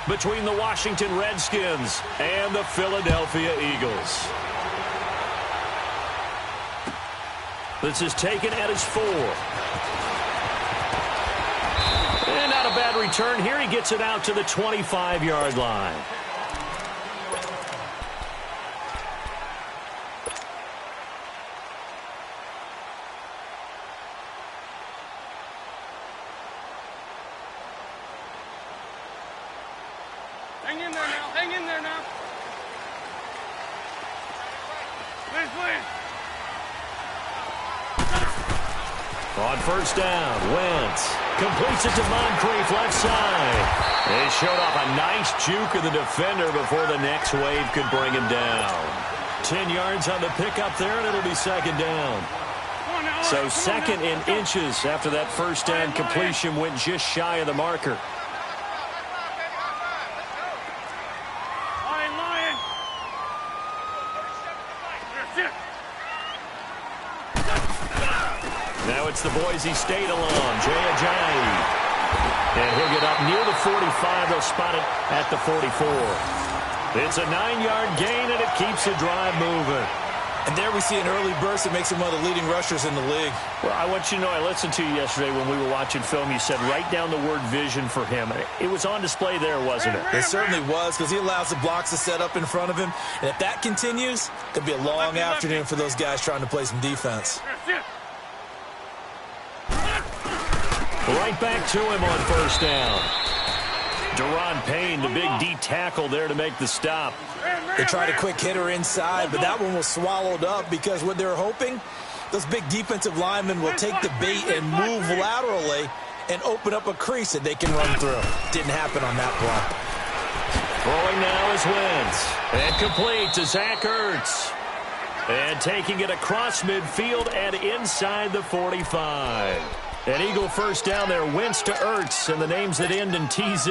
Between the Washington Redskins and the Philadelphia Eagles. This is taken at his 4. And not a bad return here. He gets it out to the 25-yard line. Hang in there now. Hang in there now. Please. On first down, Wentz completes it to Moncrief, left side. They showed off a nice juke of the defender before the next wave could bring him down. 10 yards on the pickup there, and it'll be second down. So second in inches after that first down completion went just shy of the marker. Now it's the Boise State alum, Jay Ajayi. And he'll get up near the 45. They'll spot it at the 44. It's a 9-yard gain, and it keeps the drive moving. And there we see an early burst that makes him one of the leading rushers in the league. Well, I want you to know, I listened to you yesterday when we were watching film. You said write down the word vision for him. It was on display there, wasn't it? It certainly was, because he allows the blocks to set up in front of him. And if that continues, it'll be a long afternoon for those guys trying to play some defense. Right back to him on first down. Deron Payne, the big D tackle there to make the stop. They tried a quick hitter inside, but that one was swallowed up because what they're hoping, those big defensive linemen will take the bait and move laterally and open up a crease that they can run through. Didn't happen on that play. Throwing now is Wentz. And complete to Zach Ertz. And taking it across midfield and inside the 45. An Eagle first down there, Wentz to Ertz, and the names that end in TZ.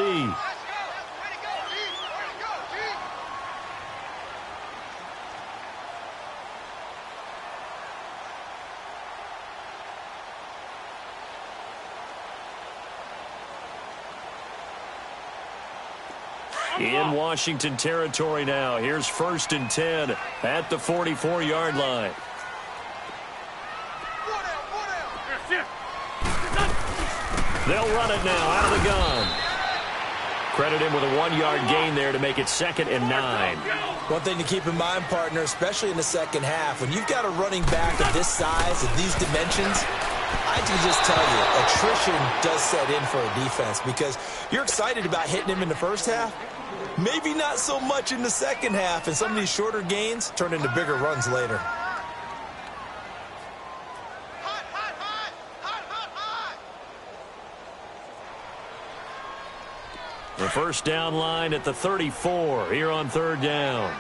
In Washington territory now. Here's first and 10 at the 44-yard line. They'll run it now out of the gun. Credit him with a 1-yard gain there to make it 2nd and 9. One thing to keep in mind, partner, especially in the second half, when you've got a running back of this size, of these dimensions, I can just tell you, attrition does set in for a defense because you're excited about hitting him in the first half. Maybe not so much in the second half, and some of these shorter gains turn into bigger runs later. The first down line at the 34 here on third down.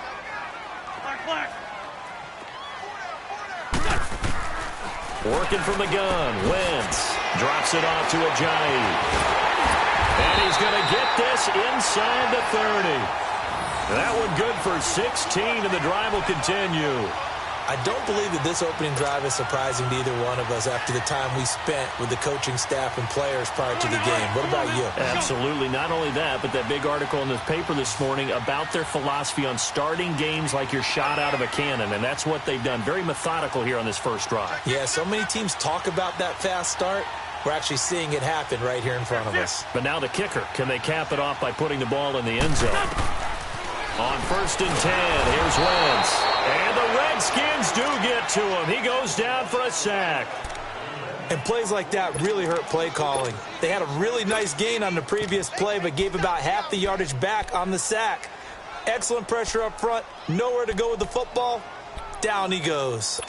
Working from the gun, Wentz drops it off to Ajayi. And he's going to get this inside the 30. That one good for 16, and the drive will continue. I don't believe that this opening drive is surprising to either one of us after the time we spent with the coaching staff and players prior to the game. What about you? Absolutely. Not only that, but that big article in the paper this morning about their philosophy on starting games like you're shot out of a cannon, and that's what they've done. Very methodical here on this first drive. Yeah, so many teams talk about that fast start. We're actually seeing it happen right here in front of us. But now the kicker. Can they cap it off by putting the ball in the end zone? On first and 10, here's Wentz. And the Redskins do get to him. He goes down for a sack. And plays like that really hurt play calling. They had a really nice gain on the previous play, but gave about half the yardage back on the sack. Excellent pressure up front. Nowhere to go with the football. Down he goes.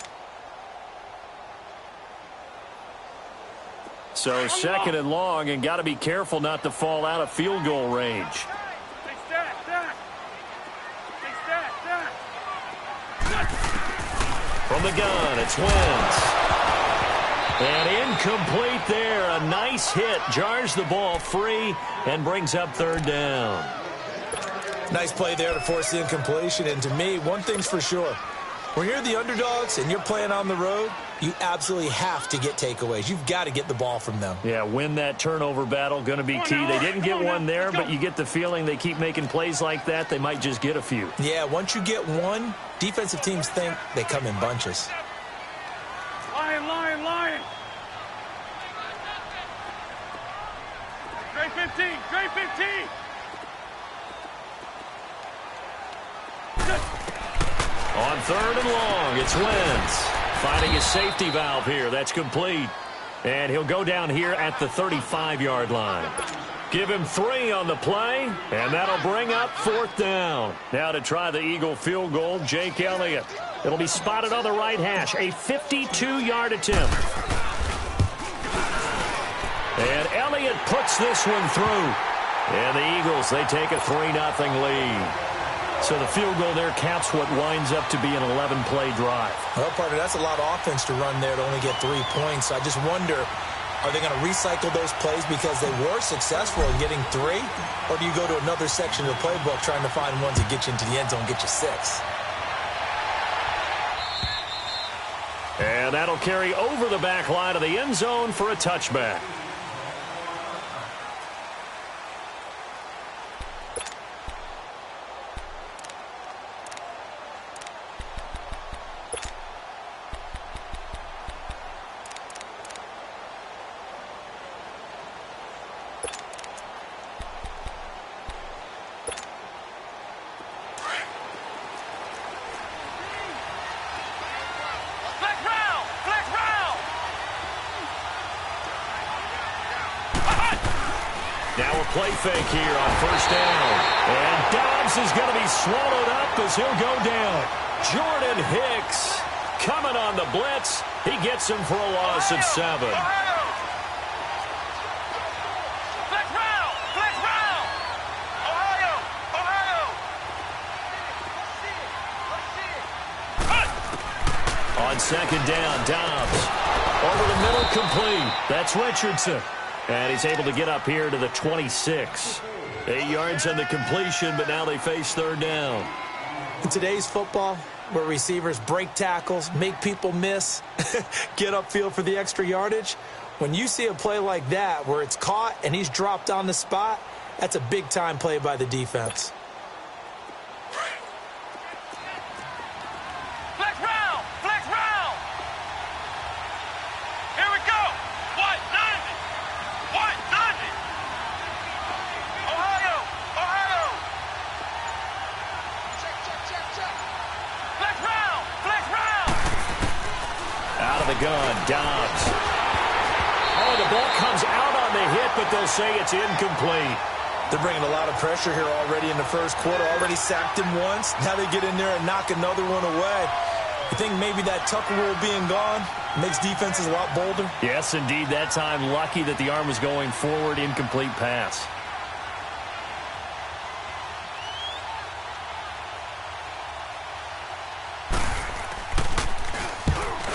So second and long, and got to be careful not to fall out of field goal range. From the gun, it's Wentz. And incomplete there. A nice hit. Jars the ball free and brings up third down. Nice play there to force the incompletion. And to me, one thing's for sure. When you're the underdogs and you're playing on the road, you absolutely have to get takeaways. You've got to get the ball from them. Yeah, win that turnover battle, going to be key. They didn't get one there, but you get the feeling they keep making plays like that, they might just get a few. Yeah, once you get one, defensive teams think they come in bunches. Lion, lion, lion. Straight 15, straight 15. On 3rd and long, it's Wentz. Finding his safety valve here. That's complete. And he'll go down here at the 35-yard line. Give him 3 on the play, and that'll bring up 4th down. Now to try the Eagle field goal, Jake Elliott. It'll be spotted on the right hash, a 52-yard attempt. And Elliott puts this one through. And the Eagles, they take a 3-0 lead. So the field goal there caps what winds up to be an 11-play drive. Well, partner, that's a lot of offense to run there to only get 3 points. So I just wonder, are they going to recycle those plays because they were successful in getting 3? Or do you go to another section of the playbook trying to find ones that get you into the end zone, get you 6? And that'll carry over the back line of the end zone for a touchback. Now a play fake here on 1st down. And Dobbs is going to be swallowed up as he'll go down. Jordan Hicks coming on the blitz. He gets him for a loss of 7. On 2nd down, Dobbs. Over the middle, complete. That's Richardson. And he's able to get up here to the 26. 8 yards on the completion, but now they face 3rd down. In today's football, where receivers break tackles, make people miss, get upfield for the extra yardage, when you see a play like that where it's caught and he's dropped on the spot, that's a big-time play by the defense. Gun, Dobbs. Oh, the ball comes out on the hit, but they'll say it's incomplete. They're bringing a lot of pressure here already in the first quarter. Already sacked him once. Now they get in there and knock another one away. I think maybe that Tucker rule being gone makes defenses a lot bolder. Yes, indeed. That time, lucky that the arm was going forward, incomplete pass.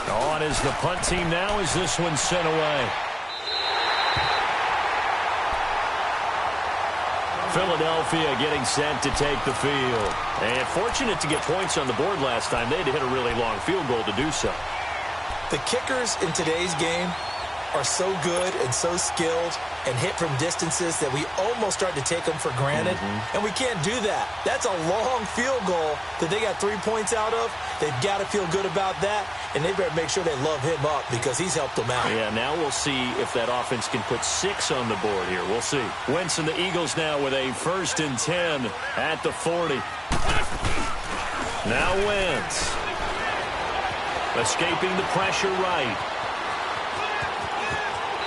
On is the punt team now as this one's sent away. Philadelphia getting set to take the field. And fortunate to get points on the board last time. They had to hit a really long field goal to do so. The kickers in today's game are so good and so skilled and hit from distances that we almost start to take them for granted. And we can't do that. That's a long field goal that they got 3 points out of. They've got to feel good about that, and they better make sure they love him up because he's helped them out. Yeah, now we'll see if that offense can put 6 on the board here. We'll see. Wentz and the Eagles now with a 1st and 10 at the 40. Now Wentz. Escaping the pressure right.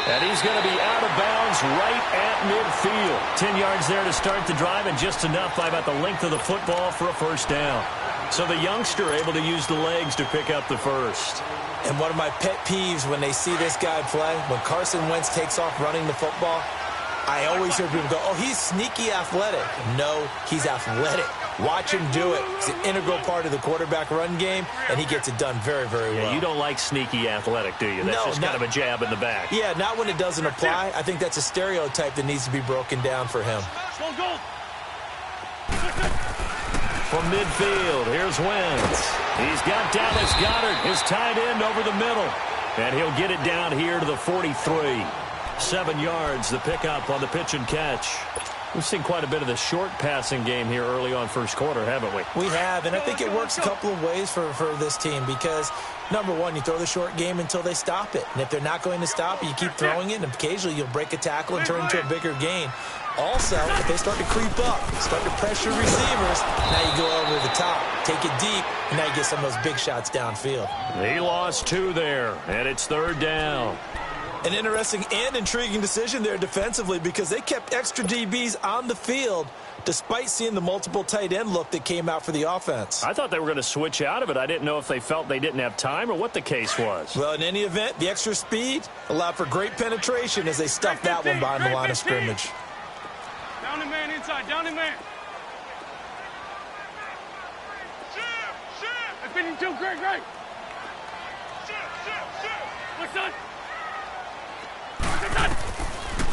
And he's going to be out of bounds right at midfield. 10 yards there to start the drive, and just enough by about the length of the football for a 1st down. So the youngster able to use the legs to pick up the 1st. And one of my pet peeves when they see this guy play, when Carson Wentz takes off running the football, I always hear people go, oh, he's sneaky athletic. No, he's athletic. Watch him do it. It's an integral part of the quarterback run game, and he gets it done very, very well. Yeah, you don't like sneaky athletic, do you? That's just kind of a jab in the back. Yeah, not when it doesn't apply. I think that's a stereotype that needs to be broken down for him. from midfield. Here's Wentz. He's got Dallas Goedert, his tight end, over the middle. And he'll get it down here to the 43. 7 yards, the pickup on the pitch and catch. We've seen quite a bit of the short passing game here early on first quarter, haven't we? We have, and I think it works a couple of ways for this team because, number one, you throw the short game until they stop it. And if they're not going to stop it, you keep throwing it, and occasionally you'll break a tackle and turn into a bigger gain. Also, if they start to creep up, start to pressure receivers, now you go over the top, take it deep, and now you get some of those big shots downfield. He lost 2 there, and it's 3rd down. An interesting and intriguing decision there defensively because they kept extra DBs on the field despite seeing the multiple tight end look that came out for the offense. I thought they were going to switch out of it. I didn't know if they felt they didn't have time or what the case was. Well, in any event, the extra speed allowed for great penetration as they stuffed that one behind the line of scrimmage. Down the man inside. Down the man. I'm feeding too. Great. What's that?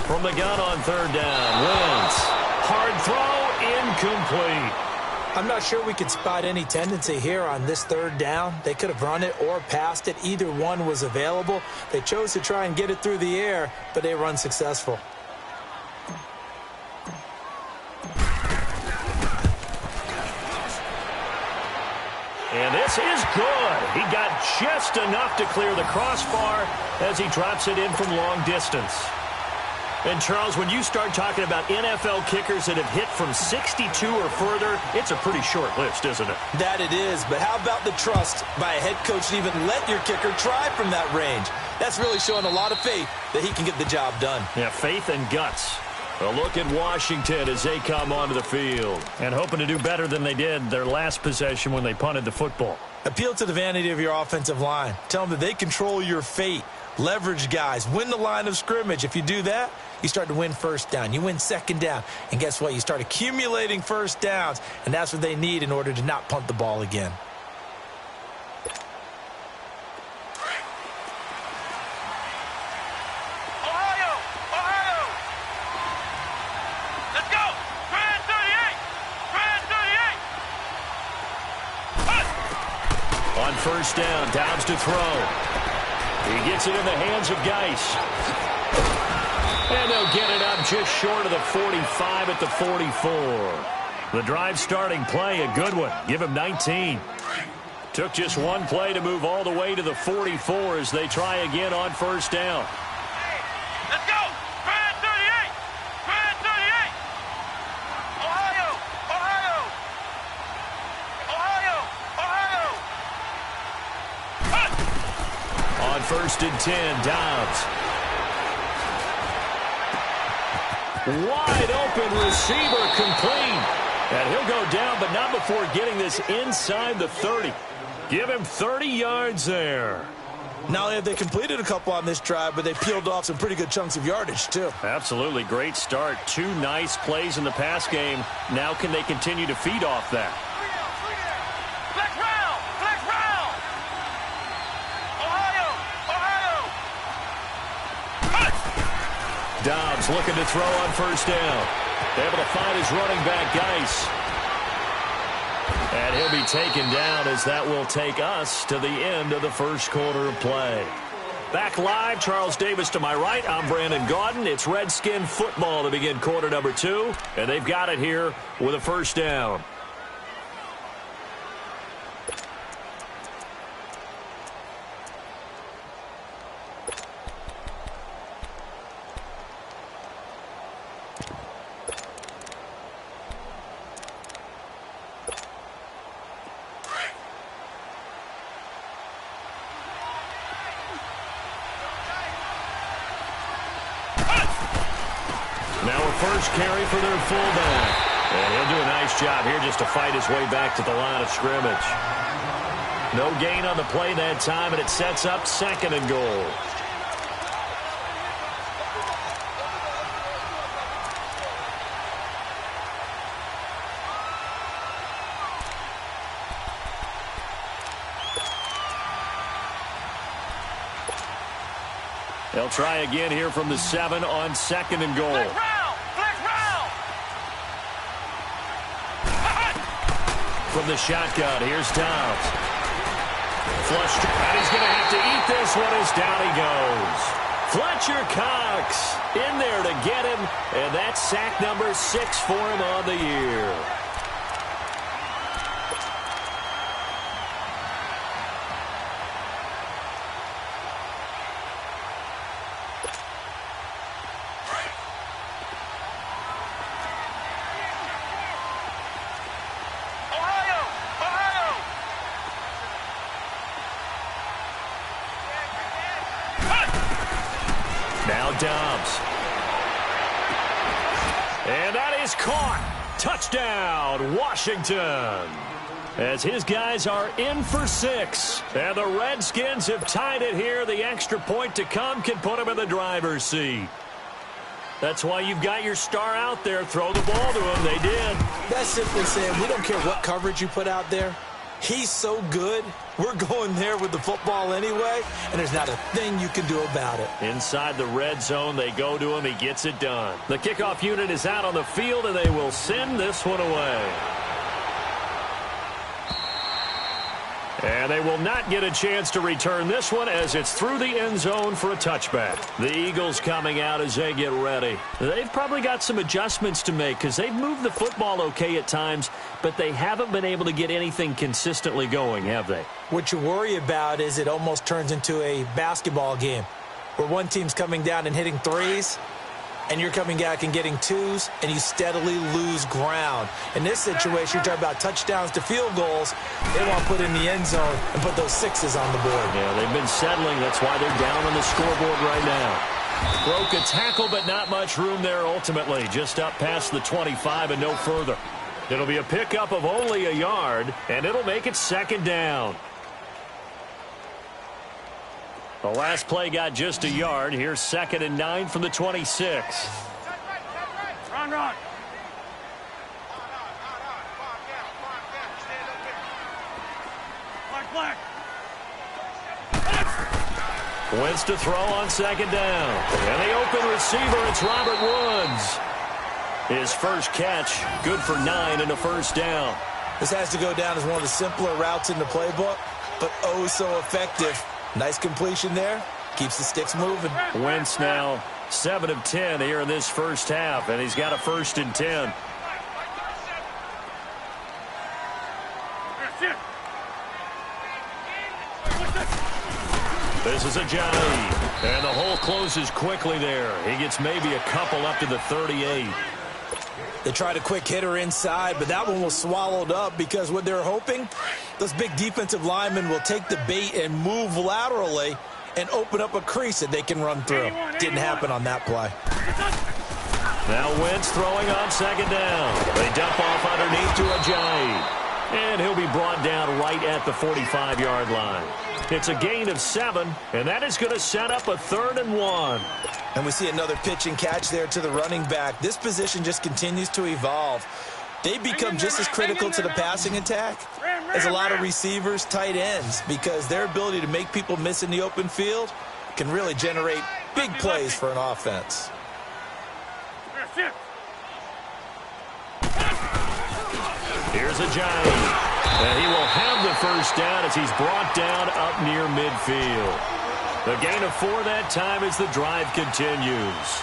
From the gun on 3rd down, Wentz. Hard throw, incomplete. I'm not sure we could spot any tendency here on this 3rd down. They could have run it or passed it. Either one was available. They chose to try and get it through the air, but they were unsuccessful. And this is good. He got just enough to clear the crossbar as he drops it in from long distance. And, Charles, when you start talking about NFL kickers that have hit from 62 or further, it's a pretty short list, isn't it? That it is, but how about the trust by a head coach to even let your kicker try from that range? That's really showing a lot of faith that he can get the job done. Yeah, faith and guts. A look at Washington as they come onto the field. And hoping to do better than they did their last possession when they punted the football. Appeal to the vanity of your offensive line. Tell them that they control your fate. Leverage guys. Win the line of scrimmage. If you do that, you start to win 1st down. You win 2nd down. And guess what? You start accumulating 1st downs. And that's what they need in order to not punt the ball again. On 1st down, Downs to throw. He gets it in the hands of Geis. And they'll get it up just short of the 45 at the 44. The drive starting play, a good one. Give him 19. Took just one play to move all the way to the 44 as they try again on 1st down. Let's go! Try at 38! Try at 38! Ohio! On 1st and 10, Downs. Wide open receiver complete. And he'll go down, but not before getting this inside the 30. Give him 30 yards there. Not only have they completed a couple on this drive, but they peeled off some pretty good chunks of yardage, too. Absolutely. Great start. 2 nice plays in the pass game. Now can they continue to feed off that? Flex round! Flex round! Ohio! Dobbs looking to throw on 1st down. Able to find his running back, Geis. And he'll be taken down as that will take us to the end of the first quarter of play. Back live, Charles Davis to my right. I'm Brandon Gaudin. It's Redskin football to begin quarter number 2. And they've got it here with a 1st down. Now a first carry for their fullback. And he'll do a nice job here just to fight his way back to the line of scrimmage. No gain on the play that time, and it sets up 2nd and goal. They'll try again here from the 7 on 2nd and goal. Flex round! Flex round! from the shotgun. Here's Dobbs. Flushed, and he's going to have to eat this one as down he goes. Fletcher Cox in there to get him, and that's sack number 6 for him on the year. Now Dobbs. And that is caught. Touchdown, Washington. As his guys are in for 6. And the Redskins have tied it here. The extra point to come can put them in the driver's seat. That's why you've got your star out there. Throw the ball to him. They did. That's simply saying we don't care what coverage you put out there. He's so good, we're going there with the football anyway, and there's not a thing you can do about it. Inside the red zone, they go to him. He gets it done. The kickoff unit is out on the field, and they will send this one away. And they will not get a chance to return this one as it's through the end zone for a touchback. The Eagles coming out as they get ready. They've probably got some adjustments to make because they've moved the football okay at times, but they haven't been able to get anything consistently going, have they? What you worry about is it almost turns into a basketball game where one team's coming down and hitting threes, and you're coming back and getting twos, and you steadily lose ground. In this situation, you're talking about touchdowns to field goals. They want to put in the end zone and put those 6s on the board. Yeah, they've been settling. That's why they're down on the scoreboard right now. Broke a tackle, but not much room there ultimately. Just up past the 25 and no further. It'll be a pickup of only a yard, and it'll make it 2nd down. The last play got just a yard. Here's 2nd and 9 from the 26. Run, run. Black. Wentz to throw on 2nd down. And the open receiver, it's Robert Woods. His first catch, good for 9 and a 1st down. This has to go down as one of the simpler routes in the playbook, but oh so effective. Nice completion there. Keeps the sticks moving. Wentz now 7 of 10 here in this first half, and he's got a 1st and 10. This is a Johnny, and the hole closes quickly there. He gets maybe a couple up to the 38. They tried a quick hitter inside, but that one was swallowed up because what they're hoping, those big defensive linemen will take the bait and move laterally and open up a crease that they can run through. Didn't happen on that play. Now Wentz throwing on 2nd down. They dump off underneath to Ajayi. And he'll be brought down right at the 45-yard line. It's a gain of 7, and that is going to set up a 3rd and 1. And we see another pitch and catch there to the running back. This position just continues to evolve. They become just as critical to the passing attack as a lot of receivers, tight ends, because their ability to make people miss in the open field can really generate big plays for an offense. Here's Ajayi. And he will have the 1st down as he's brought down up near midfield. The gain of 4 that time as the drive continues.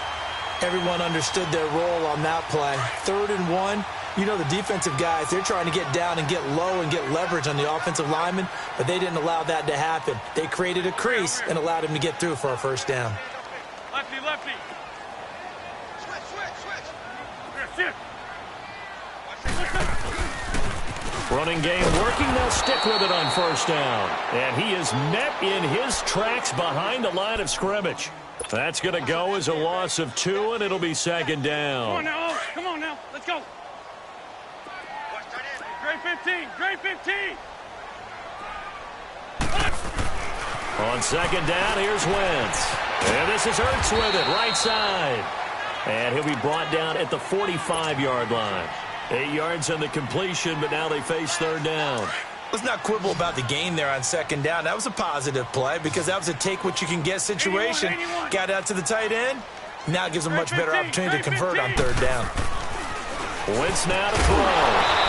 Everyone understood their role on that play. 3rd and 1. You know the defensive guys, they're trying to get down and get low and get leverage on the offensive lineman, but they didn't allow that to happen. They created a crease and allowed him to get through for a 1st down. Lefty, lefty. Switch. Running game working. They'll stick with it on 1st down. And he is met in his tracks behind the line of scrimmage. That's going to go as a loss of 2, and it'll be 2nd down. Come on now. Come on now. Let's go. Grade 15. Grade 15. On 2nd down, here's Wentz. And this is Ertz with it, right side. And he'll be brought down at the 45-yard line. 8 yards on the completion, but now they face 3rd down. Let's not quibble about the gain there on 2nd down. That was a positive play because that was a take-what-you-can-get situation. Got out to the tight end. Now it gives them a much better opportunity to convert on 3rd down. Wentz now to throw.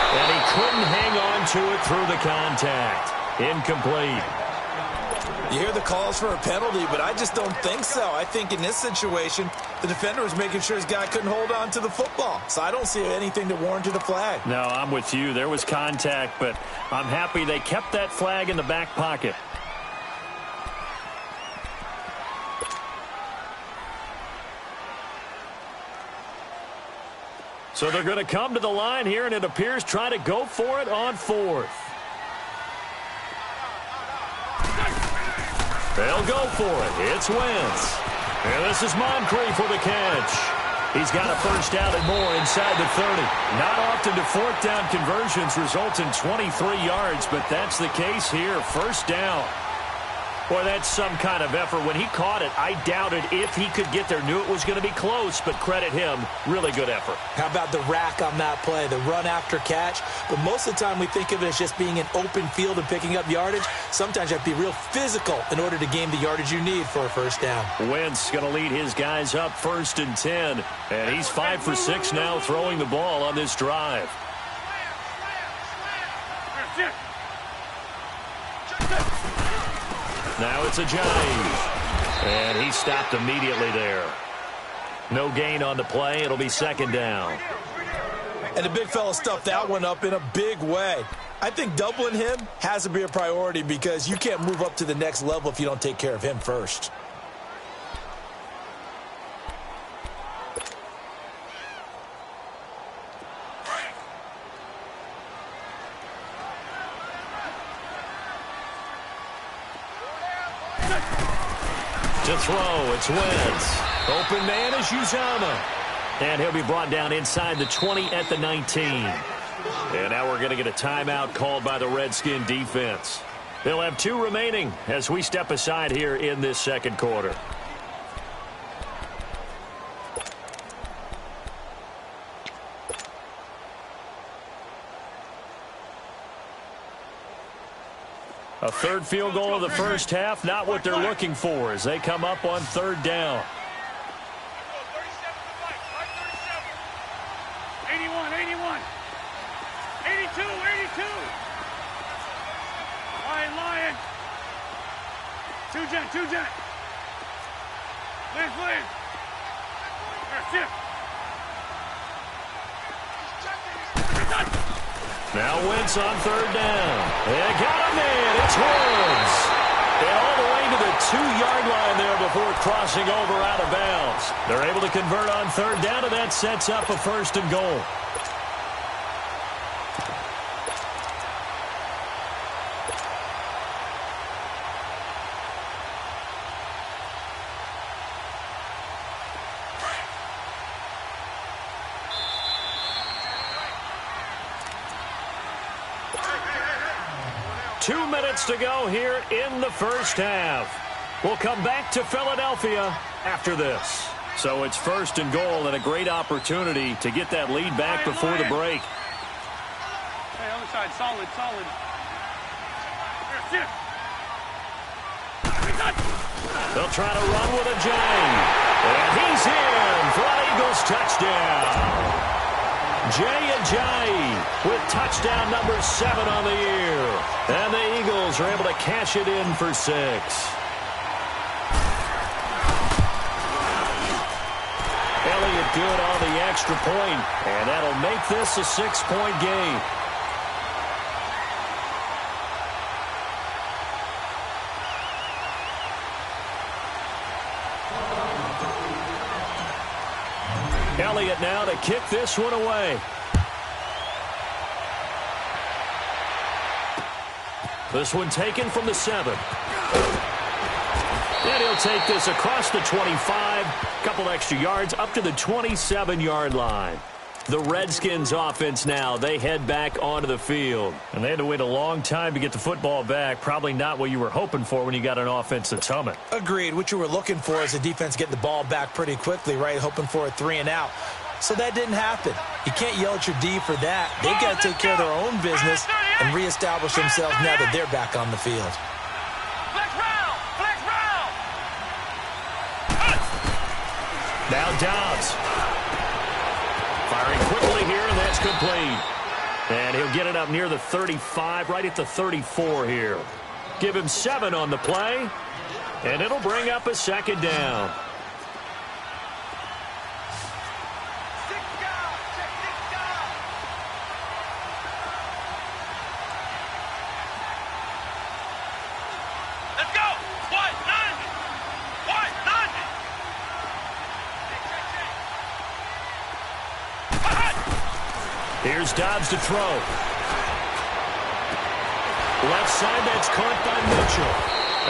And he couldn't hang on to it through the contact. Incomplete. You hear the calls for a penalty, but I just don't think so. I think in this situation, the defender was making sure his guy couldn't hold on to the football. So I don't see anything that warranted a flag. No, I'm with you. There was contact, but I'm happy they kept that flag in the back pocket. So they're going to come to the line here, and it appears try to go for it on fourth. They'll go for it. It's Wentz. And this is Moncrief with a catch. He's got a first down and more inside the 30. Not often do fourth down conversions result in 23 yards, but that's the case here. First down. Boy, that's some kind of effort. When he caught it, I doubted if he could get there. Knew it was going to be close, but credit him. Really good effort. How about the rack on that play, the run after catch? But most of the time we think of it as just being an open field and picking up yardage. Sometimes you have to be real physical in order to gain the yardage you need for a first down. Wentz going to lead his guys up 1st and 10. And he's 5 for 6 now throwing the ball on this drive. Now it's a Ajayi. And he stopped immediately there. No gain on the play. It'll be 2nd down. And the big fella stuffed that one up in a big way. I think doubling him has to be a priority because you can't move up to the next level if you don't take care of him first. To throw, it's Wentz. Open man is Uzomah. And he'll be brought down inside the 20 at the 19. And now we're going to get a timeout called by the Redskin defense. They'll have 2 remaining as we step aside here in this 2nd quarter. A 3rd field goal of the first half, not what they're looking for as they come up on 3rd down. 81, 81. 82, 82. Lion. 2 jet. Liz. Shift. Now Wentz on 3rd down. They got him in. It's Woods. And all the way to the 2-yard line there before crossing over out of bounds. They're able to convert on 3rd down, and that sets up a 1st and goal. To go here in the first half. We'll come back to Philadelphia after this. So it's 1st and goal and a great opportunity to get that lead back before the break. Hey, other side, solid. They'll try to run with Ajayi. And he's in for an Eagles touchdown. Ajayi with touchdown number 7 on the year. And the Eagles are able to cash it in for 6. Elliott good on the extra point, and that'll make this a 6-point game. Elliott now to kick this one away. This one taken from the 7. And he'll take this across the 25, couple extra yards up to the 27-yard line. The Redskins offense now, they head back onto the field. And they had to wait a long time to get the football back. Probably not what you were hoping for when you got an offense that's humming. Agreed. What you were looking for is the defense getting the ball back pretty quickly, right? Hoping for a 3 and out. So that didn't happen. You can't yell at your D for that. They've got to take care of their own business and reestablish themselves now that they're back on the field. Now Dobbs. Firing quickly here, and that's complete. And he'll He'll get it up near the 35, right at the 34 here. Give him 7 on the play, and it'll bring up a second down. Here's Dobbs to throw. Left side, that's caught by Mitchell.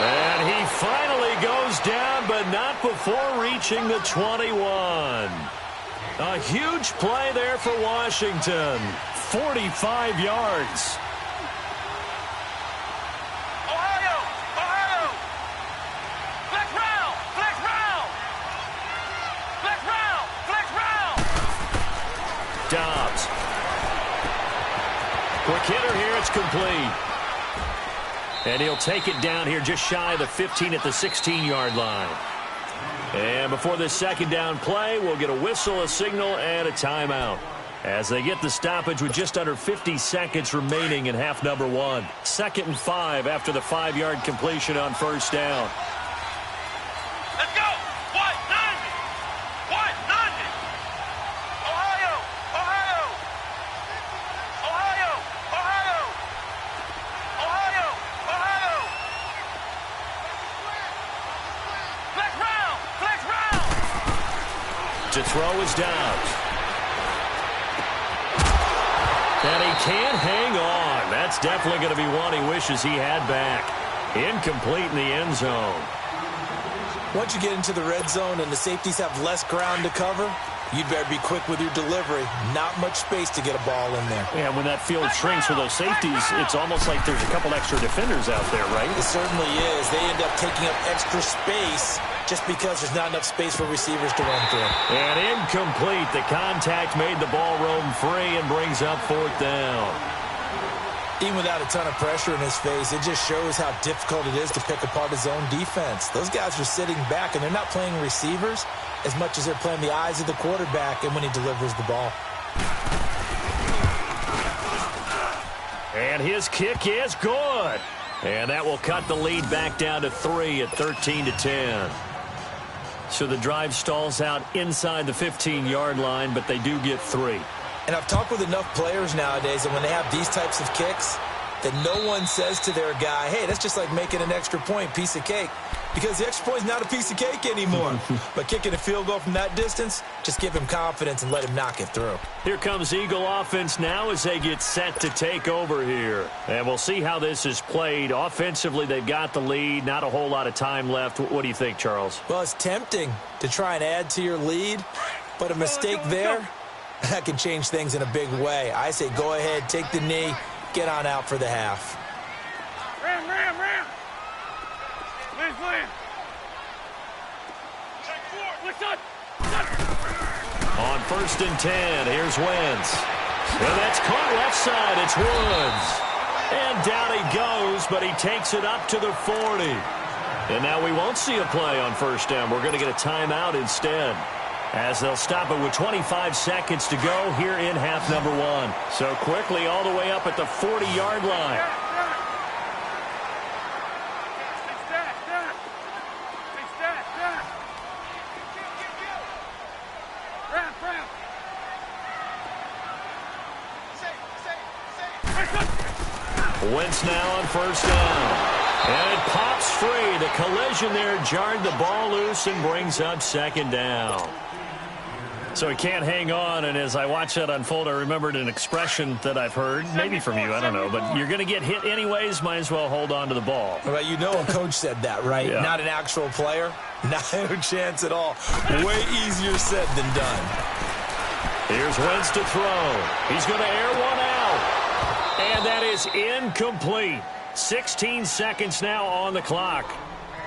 And he finally goes down, but not before reaching the 21. A huge play there for Washington. 45 yards. Dobbs. Quick hitter here, it's complete. And he'll take it down here just shy of the 15 at the 16-yard line. And before this second down play, we'll get a whistle, a signal, and a timeout. As they get the stoppage with just under 50 seconds remaining in half number 1. 2nd and 5 after the 5-yard completion on first down. Let's go! White 90! White 90! Ohio! Ohio! Ohio! Ohio! Ohio! Ohio! Flex round! Flex round! To throw is Dobbs. And he can't hang on. That's definitely going to be one he wishes he had back. Incomplete in the end zone. Once you get into the red zone and the safeties have less ground to cover, you'd better be quick with your delivery. Not much space to get a ball in there. Yeah, when that field shrinks with those safeties, it's almost like there's a couple extra defenders out there, right? It certainly is. They end up taking up extra space just because there's not enough space for receivers to run through. And incomplete. The contact made the ball roam free and brings up 4th down. Even without a ton of pressure in his face, it just shows how difficult it is to pick apart his own defense. Those guys are sitting back, and they're not playing receivers as much as they're playing the eyes of the quarterback and when he delivers the ball. And his kick is good. And that will cut the lead back down to 3 at 13-10. So the drive stalls out inside the 15-yard line, but they do get 3. And I've talked with enough players nowadays that when they have these types of kicks, that no one says to their guy, hey, that's just like making an extra point, piece of cake. Because the extra point is not a piece of cake anymore. But kicking a field goal from that distance, just give him confidence and let him knock it through. Here comes Eagle offense now as they get set to take over here. And we'll see how this is played. Offensively, they've got the lead. Not a whole lot of time left. What do you think, Charles? Well, it's tempting to try and add to your lead, but a mistake there, that can change things in a big way. I say go ahead, take the knee, get on out for the half. Ram! Lynn! Check 4! What's up? On 1st and 10, here's Wentz. And that's caught left side. It's Woods. And down he goes, but he takes it up to the 40. And now we won't see a play on 1st down. We're going to get a timeout instead, as they'll stop it with 25 seconds to go here in half number 1. So quickly all the way up at the 40-yard line. Wentz now on 1st down. And it pops free. The collision there jarred the ball loose and brings up 2nd down. So he can't hang on, and as I watch that unfold, I remembered an expression that I've heard, maybe from you, I don't know, but you're going to get hit anyways, might as well hold on to the ball. Well, you know a coach said that, right? Yeah. Not an actual player. No chance at all. Way easier said than done. Here's Wentz to throw. He's going to air one out. And that is incomplete. 16 seconds now on the clock.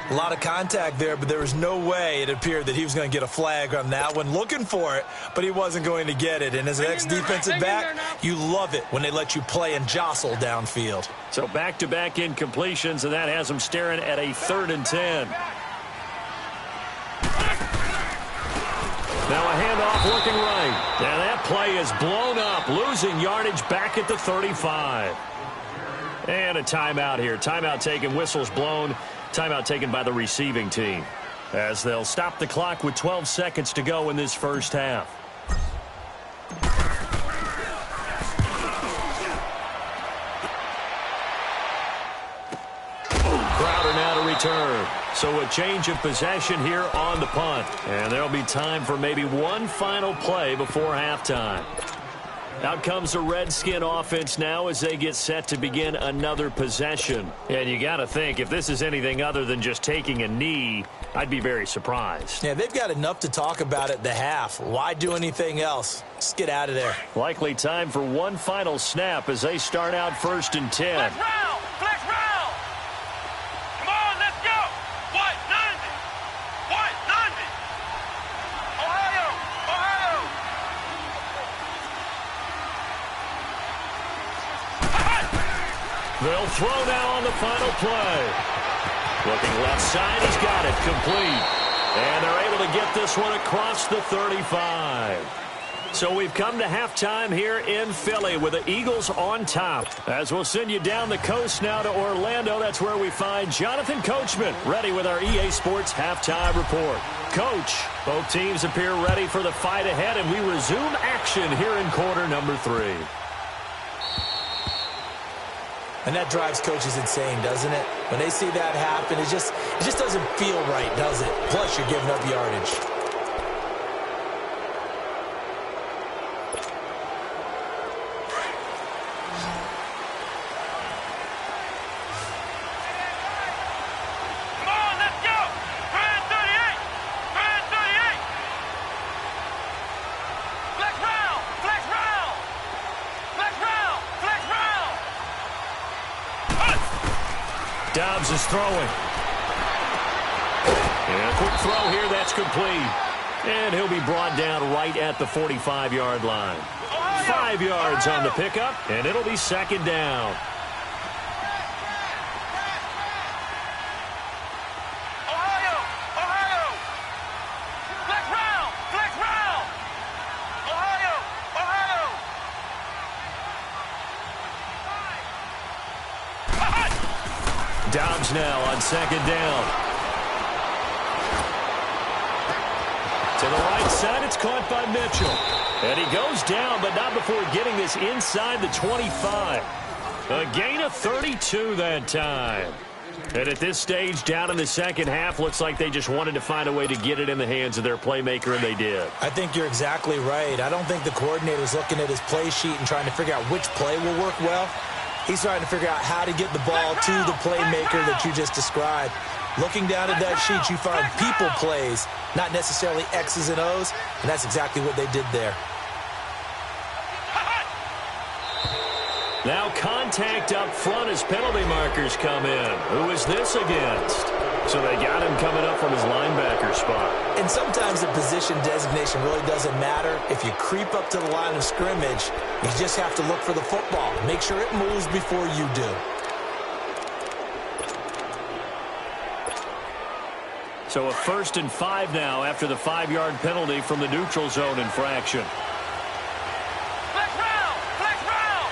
A lot of contact there, but there was no way it appeared that he was going to get a flag on that one. Looking for it, but he wasn't going to get it. And as an ex-defensive back, you love it when they let you play and jostle downfield. So back-to-back incompletions, and that has him staring at a 3rd and 10. Now a handoff working right. And that play is blown up, losing yardage back at the 35. And a timeout here. Timeout taken, whistles blown. Timeout taken by the receiving team, as they'll stop the clock with 12 seconds to go in this first half. Crowder now to return. So a change of possession here on the punt. And there'll be time for maybe one final play before halftime. Out comes the Redskin offense now as they get set to begin another possession. And you got to think, if this is anything other than just taking a knee, I'd be very surprised. Yeah, they've got enough to talk about at the half. Why do anything else? Just get out of there. Likely time for one final snap as they start out 1st and 10. Flex round! Flex round! Come on, let's go! What? None! What? None! Ohio! Ohio! They'll throw now on the final play. Looking left side, he's got it complete. And they're able to get this one across the 35. So we've come to halftime here in Philly with the Eagles on top. As we'll send you down the coast now to Orlando, that's where we find Jonathan Coachman, ready with our EA Sports halftime report. Coach, both teams appear ready for the fight ahead, and we resume action here in quarter number 3. And that drives coaches insane, doesn't it? When they see that happen, it just doesn't feel right, does it? Plus, you're giving up yardage. Come on, let's go! Brand 38! Brand 38! Flex round! Flex round! Flex round! Flex round! Dobbs is throwing. And a quick throw here, that's complete. And he'll be brought down right at the 45-yard line. 5 yards on the pickup, and it'll be 2nd down. Ohio! Ohio! Flex round! Flex round! Ohio! Ohio! Dobbs now on 2nd down. To the right side, it's caught by Mitchell. And he goes down, but not before getting this inside the 25. A gain of 32 that time. And at this stage, down in the second half, looks like they just wanted to find a way to get it in the hands of their playmaker, and they did. I think you're exactly right. I don't think the coordinator's looking at his play sheet and trying to figure out which play will work well. He's trying to figure out how to get the ball to the playmaker that you just described. Looking down at that sheet, you find people plays, not necessarily X's and O's, and that's exactly what they did there. Now contact up front as penalty markers come in. Who is this against? So they got him coming up from his linebacker spot. And sometimes the position designation really doesn't matter. If you creep up to the line of scrimmage, you just have to look for the football. Make sure it moves before you do. So a 1st and 5 now after the 5-yard penalty from the neutral zone infraction. Flex round! Flex round!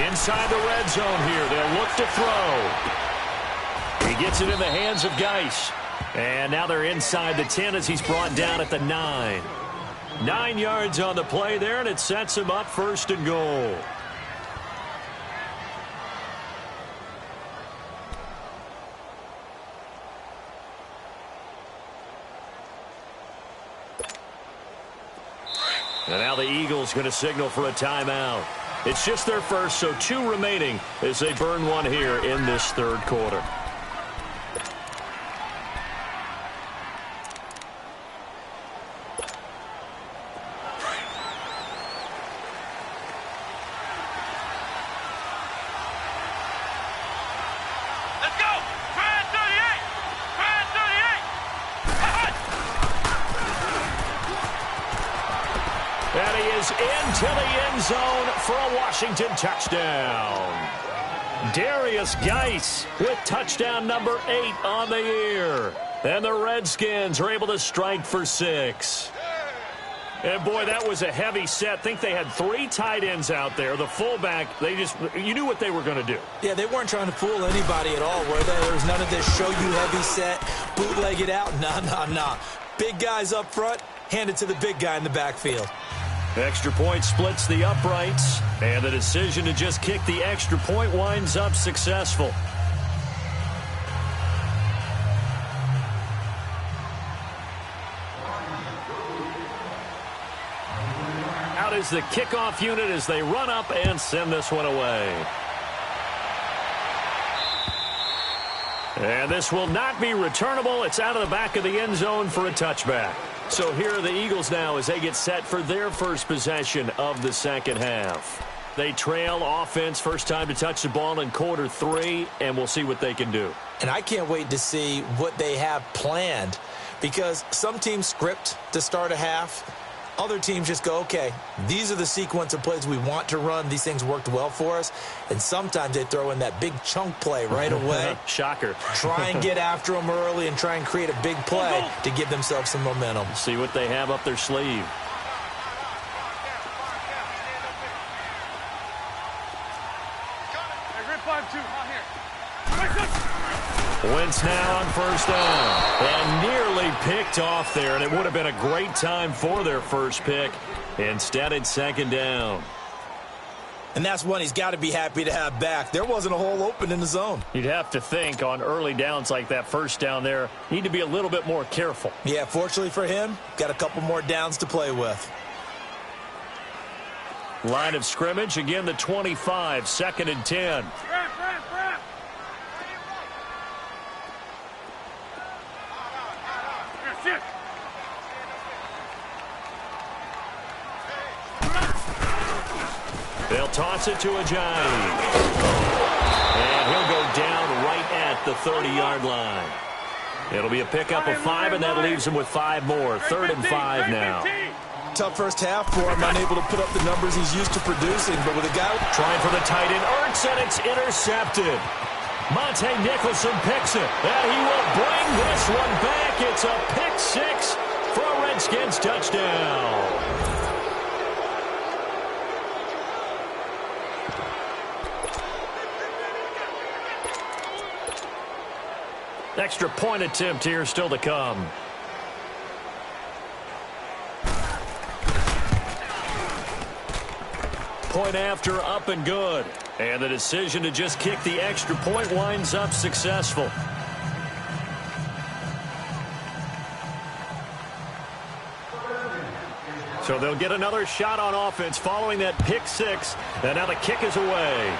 Inside the red zone here, they'll look to throw. He gets it in the hands of Geis. And now they're inside the 10 as he's brought down at the 9. 9 yards on the play there, and it sets him up 1st and goal. And now the Eagles going to signal for a timeout. It's just their first, so 2 remaining as they burn one here in this 3rd quarter. Let's go! Brand 38! Brand 38! And he is into the end zone for a Washington touchdown. Darius Geis with touchdown number 8 on the year. And the Redskins are able to strike for 6. And, boy, that was a heavy set. I think they had 3 tight ends out there. The fullback, you knew what they were going to do. Yeah, they weren't trying to fool anybody at all, were they? There was none of this show you heavy set, bootleg it out. Nah. Big guys up front, hand it to the big guy in the backfield. Extra point splits the uprights, and the decision to just kick the extra point winds up successful. Out is the kickoff unit as they run up and send this one away. And this will not be returnable. It's out of the back of the end zone for a touchback. So here are the Eagles now as they get set for their first possession of the second half. They trail offense, first time to touch the ball in quarter 3, and we'll see what they can do. And I can't wait to see what they have planned, because some teams script to start a half. Other teams just go, okay, these are the sequence of plays we want to run. These things worked well for us. And sometimes they throw in that big chunk play right away. Shocker. Try and get after them early and try and create a big play to give themselves some momentum. See what they have up their sleeve. Wentz now on first down. And nearly picked off there, and it would have been a great time for their first pick. Instead, it's second down. And that's one he's got to be happy to have back. There wasn't a hole open in the zone. You'd have to think on early downs like that first down there, need to be a little bit more careful. Yeah, fortunately for him, got a couple more downs to play with. Line of scrimmage, again the 25, 2nd and 10. They'll toss it to Ajani. And he'll go down right at the 30-yard line. It'll be a pickup of 5, and that leaves him with 5 more. 3rd and 5 now. Tough first half for him, unable to put up the numbers he's used to producing, but with a guy trying for the tight end, Ertz, and it's intercepted. Monte Nicholson picks it, and he will bring this one back. It's a pick 6 for a Redskins touchdown. Extra point attempt here still to come. Point after, up and good. And the decision to just kick the extra point winds up successful. So they'll get another shot on offense following that pick 6. And now the kick is away.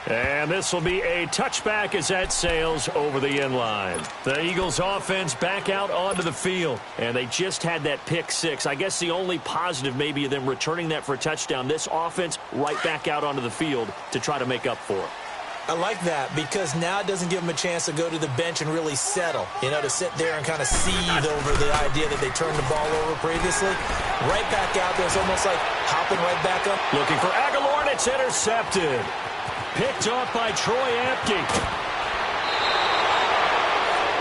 And this will be a touchback as that sails over the end line. The Eagles offense back out onto the field. And they just had that pick 6. I guess the only positive maybe of them returning that for a touchdown. This offense right back out onto the field to try to make up for it. I like that because now it doesn't give them a chance to go to the bench and really settle. You know, to sit there and kind of seethe over the idea that they turned the ball over previously. Right back out there. It's almost like hopping right back up. Looking for Aguilar, and it's intercepted. Picked off by Troy Apke.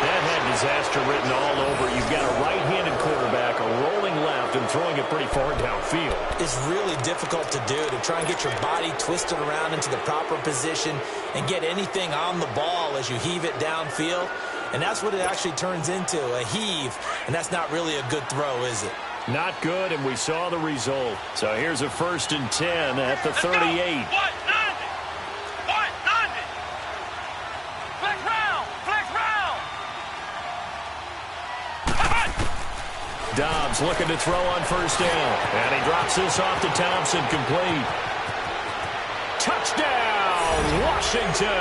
That had disaster written all over. You've got a right-handed quarterback, a rolling left, and throwing it pretty far downfield. It's really difficult to do, to try and get your body twisted around into the proper position and get anything on the ball as you heave it downfield. And that's what it actually turns into, a heave. And that's not really a good throw, is it? Not good, and we saw the result. So here's a 1st and 10 at the 38. Dobbs looking to throw on first down. And he drops this off to Thompson, complete. Touchdown, Washington.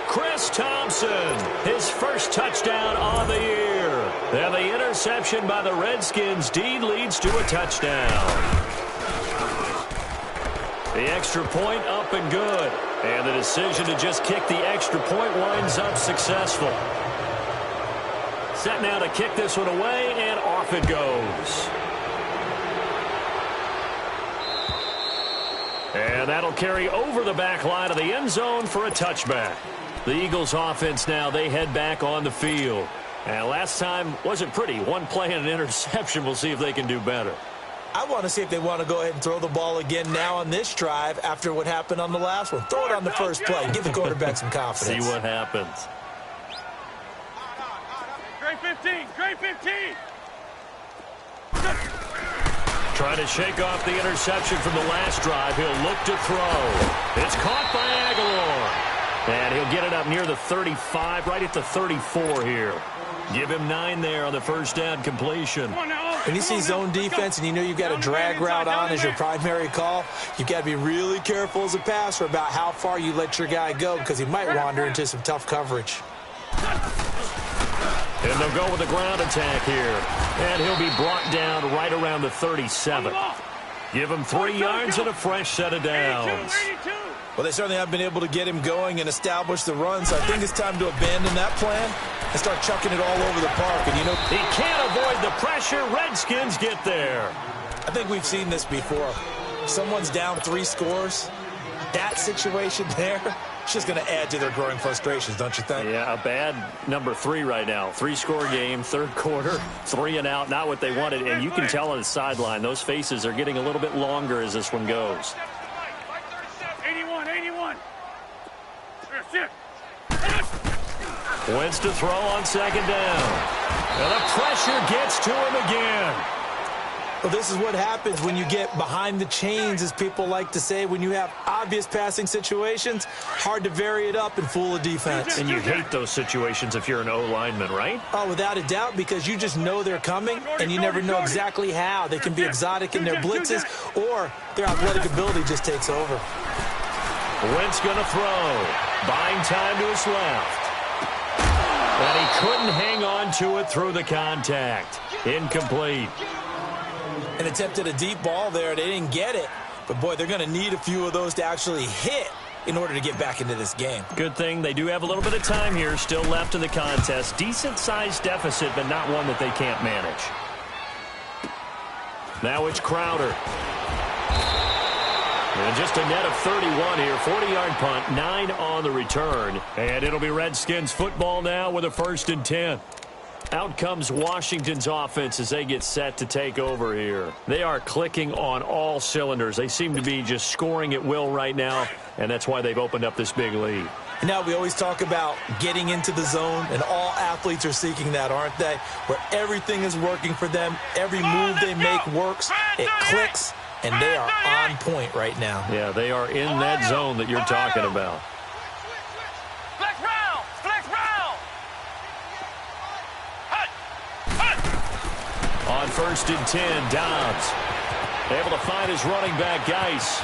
Chris Thompson, his first touchdown on the year. And the interception by the Redskins deed leads to a touchdown. The extra point up and good. And the decision to just kick the extra point winds up successful. Set now to kick this one away, and off it goes. And that'll carry over the back line of the end zone for a touchback. The Eagles offense now, they head back on the field. And last time wasn't pretty. One play and an interception. We'll see if they can do better. I want to see if they want to go ahead and throw the ball again now on this drive after what happened on the last one. Throw it on the first play. Give the quarterback some confidence. See what happens. Great 15. Great 15. Trying to shake off the interception from the last drive. He'll look to throw. It's caught by Aguilar. And he'll get it up near the 35, right at the 34 here. Give him 9 there on the first down completion. When you see zone defense and you know you've got a drag route on as your primary call, you've got to be really careful as a passer about how far you let your guy go because he might wander into some tough coverage. And they'll go with a ground attack here. And he'll be brought down right around the 37. Give him 3 yards and a fresh set of downs. Well, they certainly have been able to get him going and establish the run, so I think it's time to abandon that plan and start chucking it all over the park. And, you know, he can't avoid the pressure. Redskins get there. I think we've seen this before. Someone's down 3 scores. That situation there, it's just going to add to their growing frustrations, don't you think? Yeah, a bad number 3 right now. 3-score game, third quarter, 3 and out, not what they wanted. And you can tell on the sideline, those faces are getting a little bit longer as this one goes. 81. Wentz to throw on second down. And the pressure gets to him again. Well, this is what happens when you get behind the chains, as people like to say. When you have obvious passing situations, hard to vary it up and fool a defense. And you hate those situations if you're an O-lineman, right? Oh, without a doubt, because you just know they're coming, and you never know exactly how. They can be exotic in their blitzes, or their athletic ability just takes over. Wentz going to throw. Buying time to his left. And he couldn't hang on to it through the contact. Incomplete. And attempted a deep ball there. They didn't get it. But, boy, they're going to need a few of those to actually hit in order to get back into this game. Good thing they do have a little bit of time here still left in the contest. Decent-sized deficit, but not one that they can't manage. Now it's Crowder. And just a net of 31 here. 40-yard punt, 9 on the return. And it'll be Redskins football now with a 1st and 10. Out comes Washington's offense as they get set to take over here. They are clicking on all cylinders. They seem to be just scoring at will right now, and that's why they've opened up this big lead. Now, we always talk about getting into the zone, and all athletes are seeking that, aren't they? Where everything is working for them. Every move they make works. It clicks, and they are on point right now. Yeah, they are in that zone that you're talking about. On 1st and 10, Dobbs able to find his running back, Geis.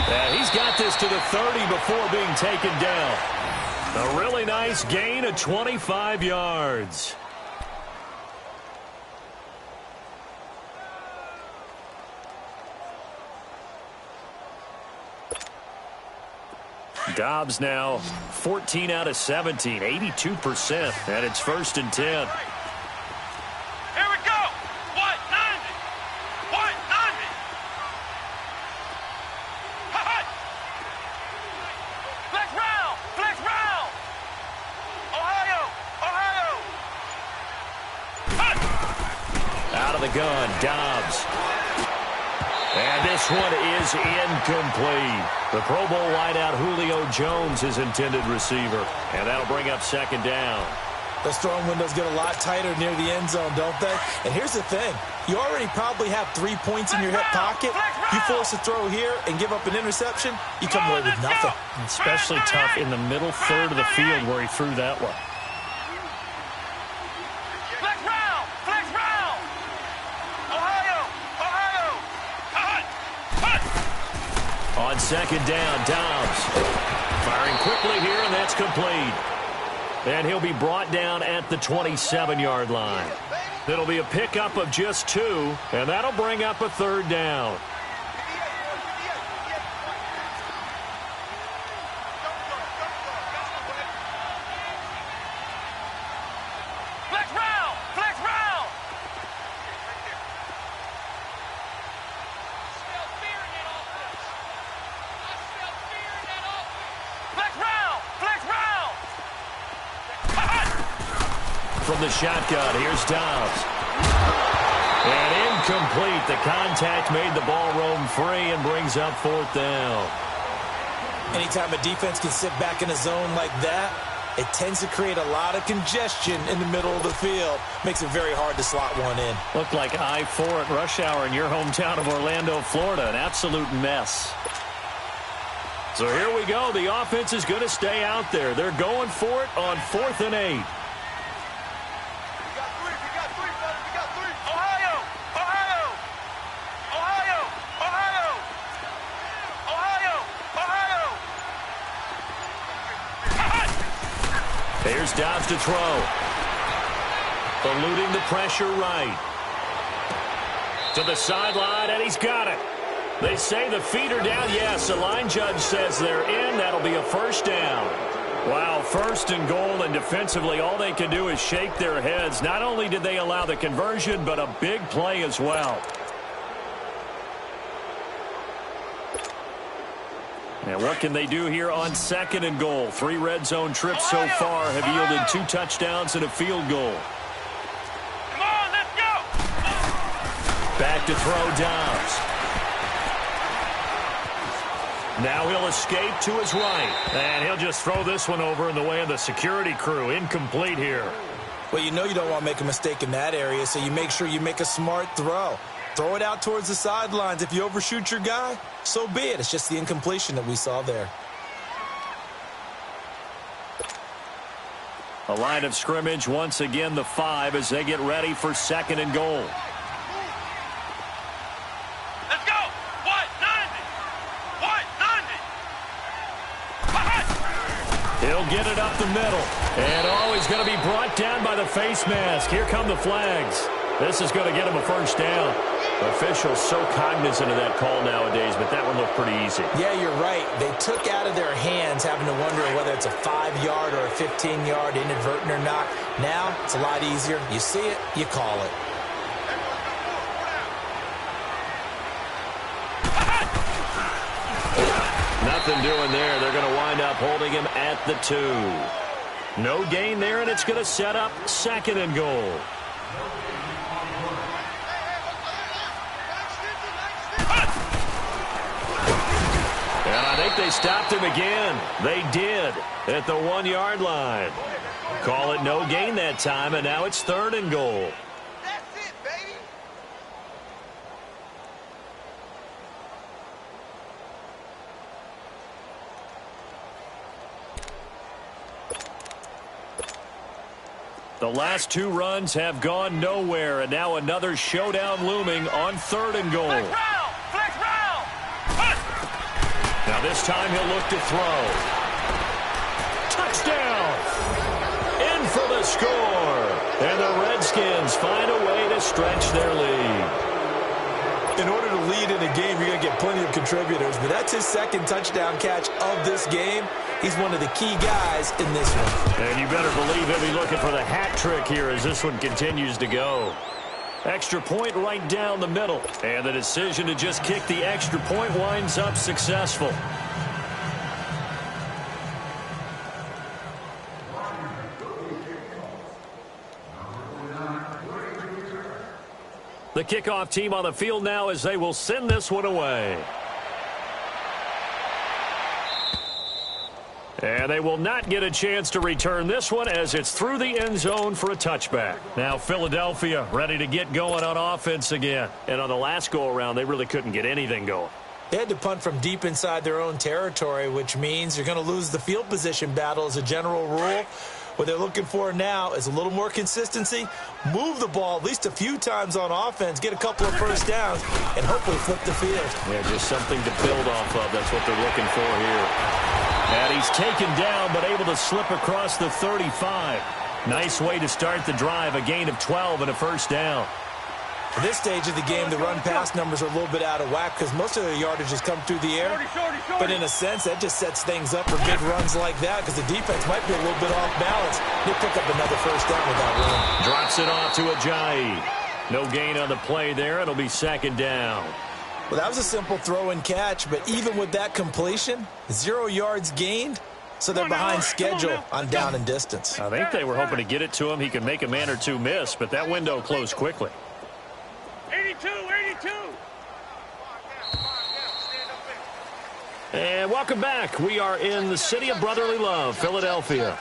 And he's got this to the 30 before being taken down. A really nice gain of 25 yards. Dobbs now 14 out of 17, 82%, and it's 1st and 10. Gun, Dobbs. And this one is incomplete. The Pro Bowl wideout Julio Jones is intended receiver. And that'll bring up 2nd down. Those throwing windows get a lot tighter near the end zone, don't they? And here's the thing. You already probably have 3 points in your hip pocket. You force a throw here and give up an interception, you come away with nothing. Especially tough in the middle third of the field where he threw that one. On 2nd down, Dobbs firing quickly here, and that's complete. And he'll be brought down at the 27-yard line. It'll be a pickup of just 2, and that'll bring up a 3rd down. from the shotgun. Here's Dobbs. And incomplete. The contact made the ball roam free and brings up 4th down. Anytime a defense can sit back in a zone like that, it tends to create a lot of congestion in the middle of the field. Makes it very hard to slot one in. Looked like I-4 at rush hour in your hometown of Orlando, Florida. An absolute mess. So here we go. The offense is going to stay out there. They're going for it on 4th and 8. Here's Dobbs to throw. Eluding the pressure right. To the sideline, and he's got it. They say the feet are down. Yes, the line judge says they're in. That'll be a 1st down. Wow, 1st and goal, and defensively all they can do is shake their heads. Not only did they allow the conversion, but a big play as well. And what can they do here on 2nd and goal? 3 red zone trips so far have yielded 2 touchdowns and a field goal. Come on, let's go! Back to throw Dobbs. Now he'll escape to his right. And he'll just throw this one over in the way of the security crew. Incomplete here. Well, you know you don't want to make a mistake in that area, so you make sure you make a smart throw. Throw it out towards the sidelines. If you overshoot your guy, so be it. It's just the incompletion that we saw there. A line of scrimmage once again, the 5 as they get ready for 2nd and goal. Let's go! What? 90! What? 90! He'll get it up the middle. And he's going to be brought down by the face mask. Here come the flags. This is going to get him a 1st down. Officials so cognizant of that call nowadays, but that one looked pretty easy. Yeah, you're right. They took out of their hands having to wonder whether it's a 5-yard or a 15-yard inadvertent or not. Now, it's a lot easier. You see it, you call it. Nothing doing there. They're going to wind up holding him at the 2. No gain there, and it's going to set up 2nd and goal. And I think they stopped him again. They did at the 1-yard line. Call it no gain that time, and now it's 3rd and goal. That's it, baby. The last 2 runs have gone nowhere, and now another showdown looming on 3rd and goal. Flex round! Flex round! Now this time he'll look to throw. Touchdown! In for the score. And the Redskins find a way to stretch their lead. In order to lead in a game, you're going to get plenty of contributors, but that's his 2nd touchdown catch of this game. He's one of the key guys in this one. And you better believe he'll be looking for the hat trick here as this one continues to go. Extra point right down the middle. And the decision to just kick the extra point winds up successful. The kickoff team on the field now as they will send this one away. And they will not get a chance to return this one as it's through the end zone for a touchback. Now Philadelphia ready to get going on offense again. And on the last go-around, they really couldn't get anything going. They had to punt from deep inside their own territory, which means you're going to lose the field position battle as a general rule. What they're looking for now is a little more consistency, move the ball at least a few times on offense, get a couple of 1st downs, and hopefully flip the field. Yeah, just something to build off of. That's what they're looking for here. And he's taken down but able to slip across the 35. Nice way to start the drive, a gain of 12 and a 1st down. At this stage of the game, the run-pass numbers are a little bit out of whack because most of their yardage has come through the air. But in a sense, that just sets things up for big runs like that because the defense might be a little bit off balance. He'll pick up another 1st down with that run. Drops it off to Ajayi. No gain on the play there. It'll be 2nd down. Well, that was a simple throw and catch, but even with that completion, 0 yards gained, so they're behind schedule on down and distance. I think they were hoping to get it to him. He could make a man or two miss, but that window closed quickly. 82, 82. And welcome back. We are in the city of brotherly love, Philadelphia.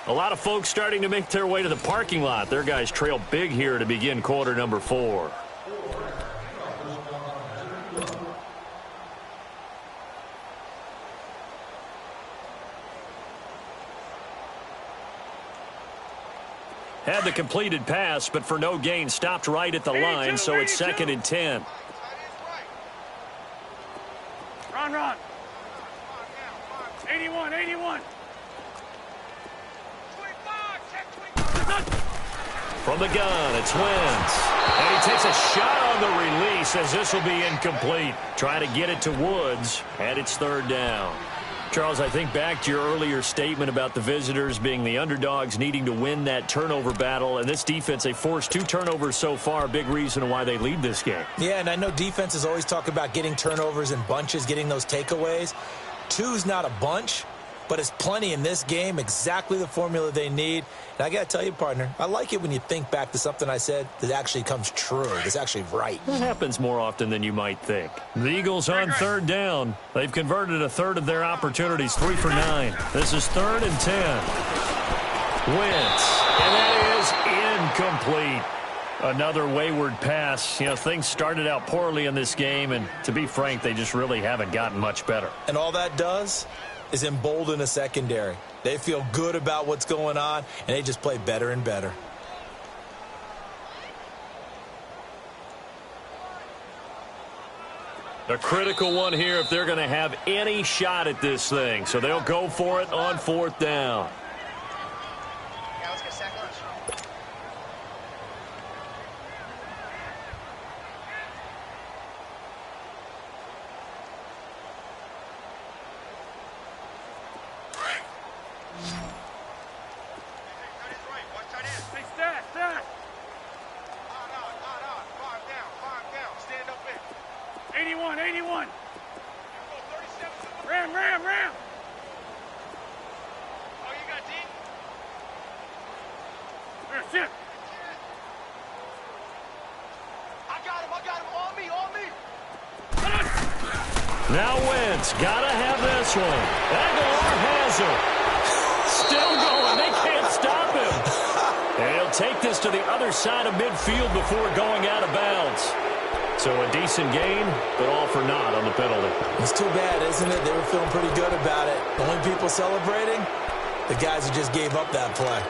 A lot of folks starting to make their way to the parking lot. Their guys trail big here to begin quarter number 4. Had the completed pass, but for no gain, stopped right at the line, so it's 2nd and 10. Ron. 81, 81. From the gun, it's Wentz. And he takes a shot on the release as this will be incomplete. Trying to get it to Woods, and it's 3rd down. Charles, I think back to your earlier statement about the visitors being the underdogs needing to win that turnover battle. And this defense, they forced 2 turnovers so far, a big reason why they lead this game. Yeah, and I know defenses always talk about getting turnovers in bunches, getting those takeaways. 2's not a bunch, but it's plenty in this game, exactly the formula they need. And I got to tell you, partner, I like it when you think back to something I said that actually comes true, that's actually right. That happens more often than you might think. The Eagles on 3rd down. They've converted a third of their opportunities, 3 for 9. This is 3rd and 10. Wentz, and that is incomplete. Another wayward pass. You know, things started out poorly in this game, and to be frank, they just really haven't gotten much better. And all that does is embolden a secondary. They feel good about what's going on, and they just play better and better. A critical one here if they're going to have any shot at this thing. So they'll go for it on 4th down. Yeah, let's get sack lunch. Ram. Oh, you got D? There, sit. I got him. On me. Now Wentz, gotta have this one. Aguilar has him. Still going. They can't stop him. And he'll take this to the other side of midfield before going out of bounds. So a decent gain, but all for naught on the penalty. It's too bad, isn't it? They were feeling pretty good about it. The only people celebrating, the guys who just gave up that play.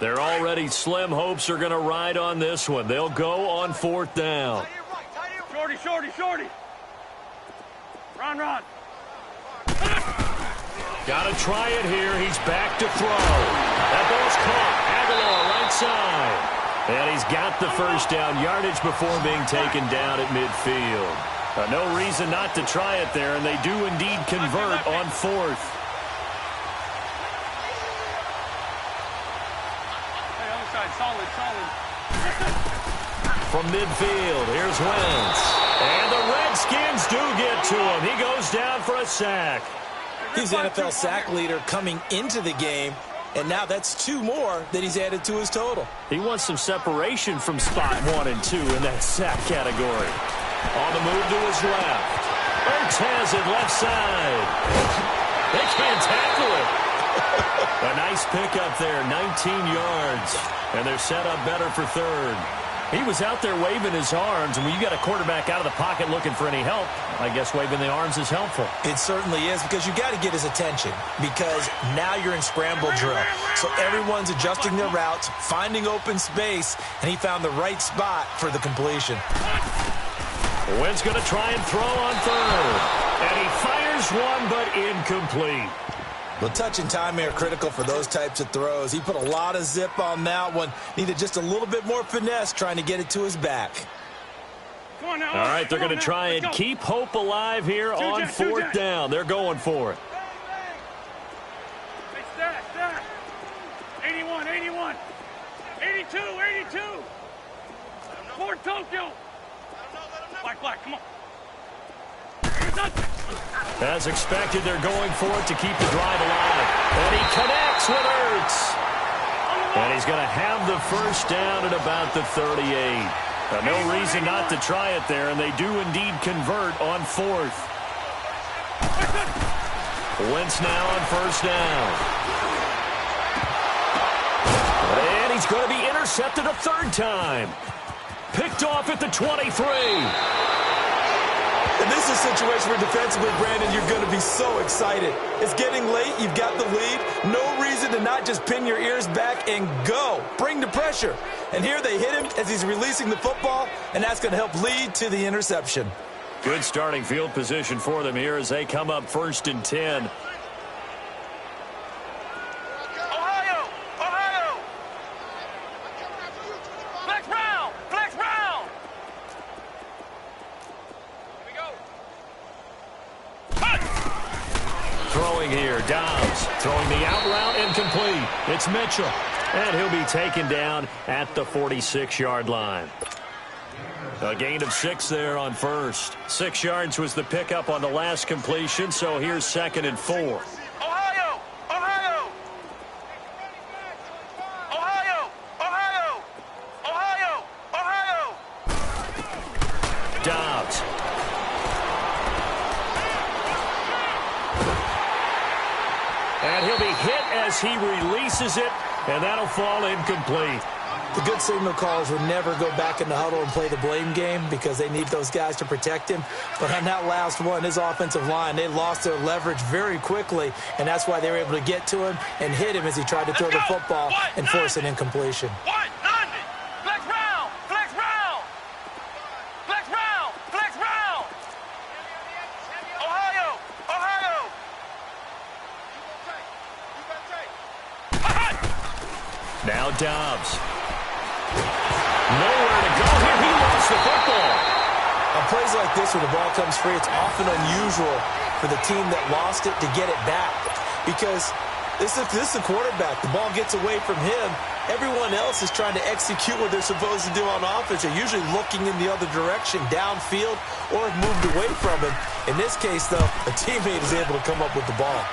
Their already slim hopes are going to ride on this one. They'll go on 4th down. Shorty. Ron. Got to try it here. He's back to throw. That ball's caught. Aguilar right side. And he's got the first down yardage before being taken down at midfield. No reason not to try it there, and they do indeed convert on 4th. Hey, other side, solid. From midfield, here's Wentz. And the Redskins do get to him. He goes down for a sack. He's the NFL sack leader coming into the game, and now that's 2 more that he's added to his total. He wants some separation from spot 1 and 2 in that sack category. On the move to his left. Ertz has it left side. They can't tackle it. A nice pickup there, 19 yards. And they're set up better for 3rd. He was out there waving his arms, and when you got a quarterback out of the pocket looking for any help, I guess waving the arms is helpful. It certainly is, because you got to get his attention, because now you're in scramble drill. So everyone's adjusting their routes, finding open space, and he found the right spot for the completion. Wentz going to try and throw on 3rd. And he fires one, but incomplete. Well, touch and time are critical for those types of throws. He put a lot of zip on that one. Needed just a little bit more finesse trying to get it to his back. Come on now. All right, they're going to try and keep hope alive here on 4th down. They're going for it. Hey, Stack. 81. 82, 82. Fort Tokyo. Black, come on. As expected, they're going for it to keep the drive alive. And he connects with Ertz. And he's going to have the first down at about the 38. No reason not to try it there, and they do indeed convert on fourth. Wentz now on first down. And he's going to be intercepted a third time. Picked off at the 23. And this is a situation where defensively, Brandon, you're going to be so excited. It's getting late. You've got the lead. No reason to not just pin your ears back and go. Bring the pressure. And here they hit him as he's releasing the football, and that's going to help lead to the interception. Good starting field position for them here as they come up 1st and 10. Ohio! Flex round! Here we go. Throwing here, Dobbs. Throwing the out route, incomplete. It's Mitchell. And he'll be taken down at the 46-yard line. A gain of 6 there on first. 6 yards was the pickup on the last completion, so here's 2nd and 4. Ohio! Dobbs. And he'll be hit as he releases it, and that'll fall incomplete. The good signal callers would never go back in the huddle and play the blame game because they need those guys to protect him. But on that last one, his offensive line, they lost their leverage very quickly, and that's why they were able to get to him and hit him as he tried to throw the football and force an incompletion. Now Dobbs. Nowhere to go here. He lost the football. On plays like this, when the ball comes free, it's often unusual for the team that lost it to get it back. Because this is the quarterback. The ball gets away from him. Everyone else is trying to execute what they're supposed to do on offense. They're usually looking in the other direction, downfield, or have moved away from him. In this case, though, a teammate is able to come up with the ball.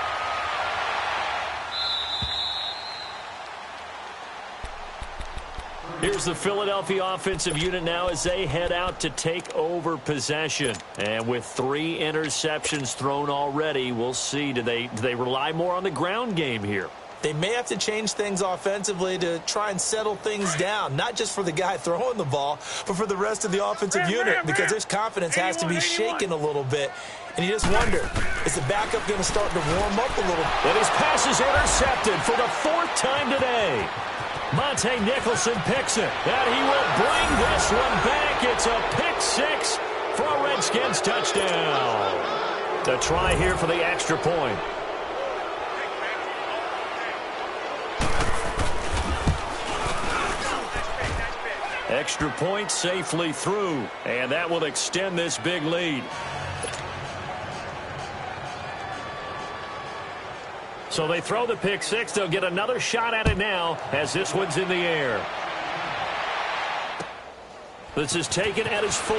Here's the Philadelphia offensive unit now as they head out to take over possession. And with 3 interceptions thrown already, we'll see. Do they rely more on the ground game here? They may have to change things offensively to try and settle things down, not just for the guy throwing the ball, but for the rest of the offensive unit, because his confidence has to be shaken a little bit. And you just wonder, is the backup going to start to warm up a little? And his pass is intercepted for the 4th time today. Monte Nicholson picks it, and he will bring this one back. It's a pick 6 for a Redskins touchdown. The try here for the extra point. Extra point safely through, and that will extend this big lead. So they throw the pick 6. They'll get another shot at it now as this one's in the air. This is taken at his 4.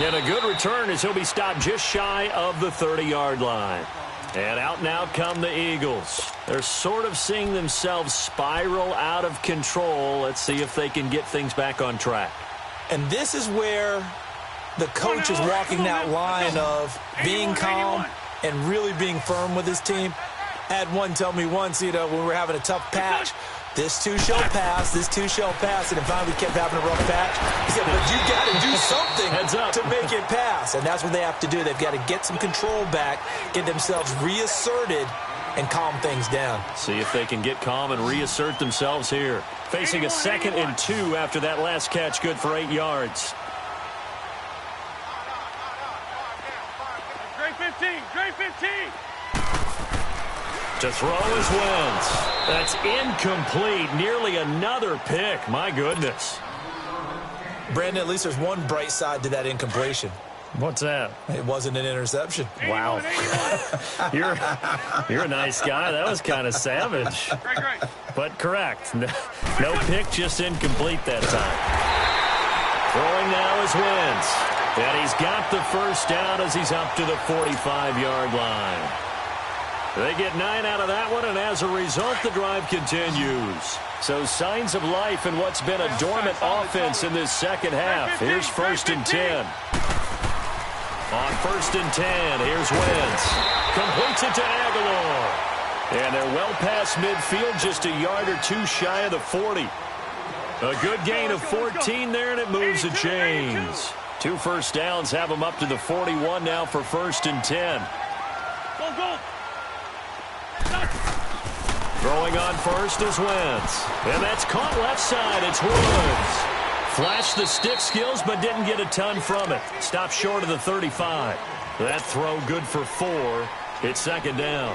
And a good return as he'll be stopped just shy of the 30-yard line. And out now come the Eagles. They're sort of seeing themselves spiral out of control. Let's see if they can get things back on track. And this is where the coach is walking that line of being calm and really being firm with his team. I had one tell me once, when we were having a tough patch, this too shall pass, this too shall pass. And finally we kept having a rough patch. He said, but you got to do something to make it pass. And that's what they have to do. They've got to get some control back, get themselves reasserted, and calm things down. See if they can get calm and reassert themselves here. Facing a 2nd and 2 after that last catch, good for 8 yards. Great 15. To throw is Wentz. That's incomplete. Nearly another pick. My goodness. Brandon, at least there's one bright side to that incompletion. What's that? It wasn't an interception. Wow. You're a nice guy. That was kind of savage. But correct. No pick, just incomplete that time. Throwing now is Wentz. And he's got the first down as he's up to the 45-yard line. They get 9 out of that one, and as a result, the drive continues. So signs of life in what's been a dormant offense in this second half. Here's 1st and 10. On 1st and 10, here's Wentz. Completes it to Aguilar. And they're well past midfield, just a yard or two shy of the 40. A good gain of 14 there, and it moves the chains. 2 first downs have them up to the 41 now for 1st and 10. Go. Throwing on first is Wentz. And that's caught left side. It's Woods. Flashed the stick skills, but didn't get a ton from it. Stopped short of the 35. That throw good for 4. It's 2nd down.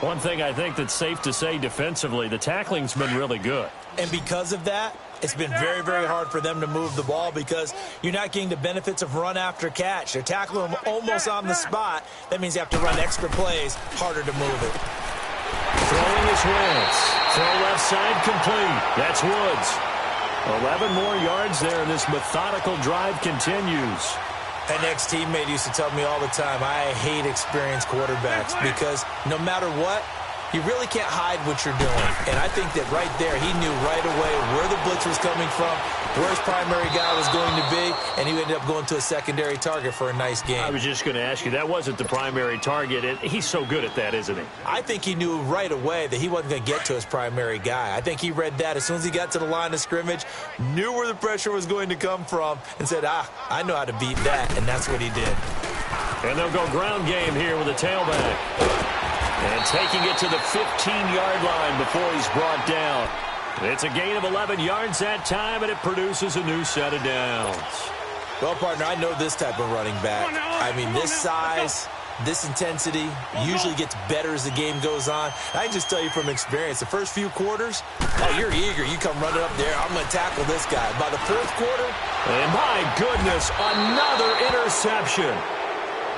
One thing I think that's safe to say defensively, the tackling's been really good. And because of that, it's been very, very hard for them to move the ball because you're not getting the benefits of run after catch. They're tackling them almost on the spot. That means you have to run extra plays, harder to move it. Throwing is Wentz. Throw left side complete. That's Woods. 11 more yards there, and this methodical drive continues. An ex-teammate used to tell me all the time, I hate experienced quarterbacks because no matter what, you really can't hide what you're doing. And I think that right there, he knew right away where the blitz was coming from, where his primary guy was going to be, and he ended up going to a secondary target for a nice game. I was just going to ask you, that wasn't the primary target. He's so good at that, isn't he? I think he knew right away that he wasn't going to get to his primary guy. I think he read that as soon as he got to the line of scrimmage, knew where the pressure was going to come from, and said, I know how to beat that, and that's what he did. And they'll go ground game here with a tailback. And taking it to the 15-yard line before he's brought down. It's a gain of 11 yards that time, and it produces a new set of downs. Well, partner, I know this type of running back. I mean, this size, this intensity usually gets better as the game goes on. I can just tell you from experience, the first few quarters, you're eager. You come running up there, I'm going to tackle this guy. By the 4th quarter, and my goodness, another interception.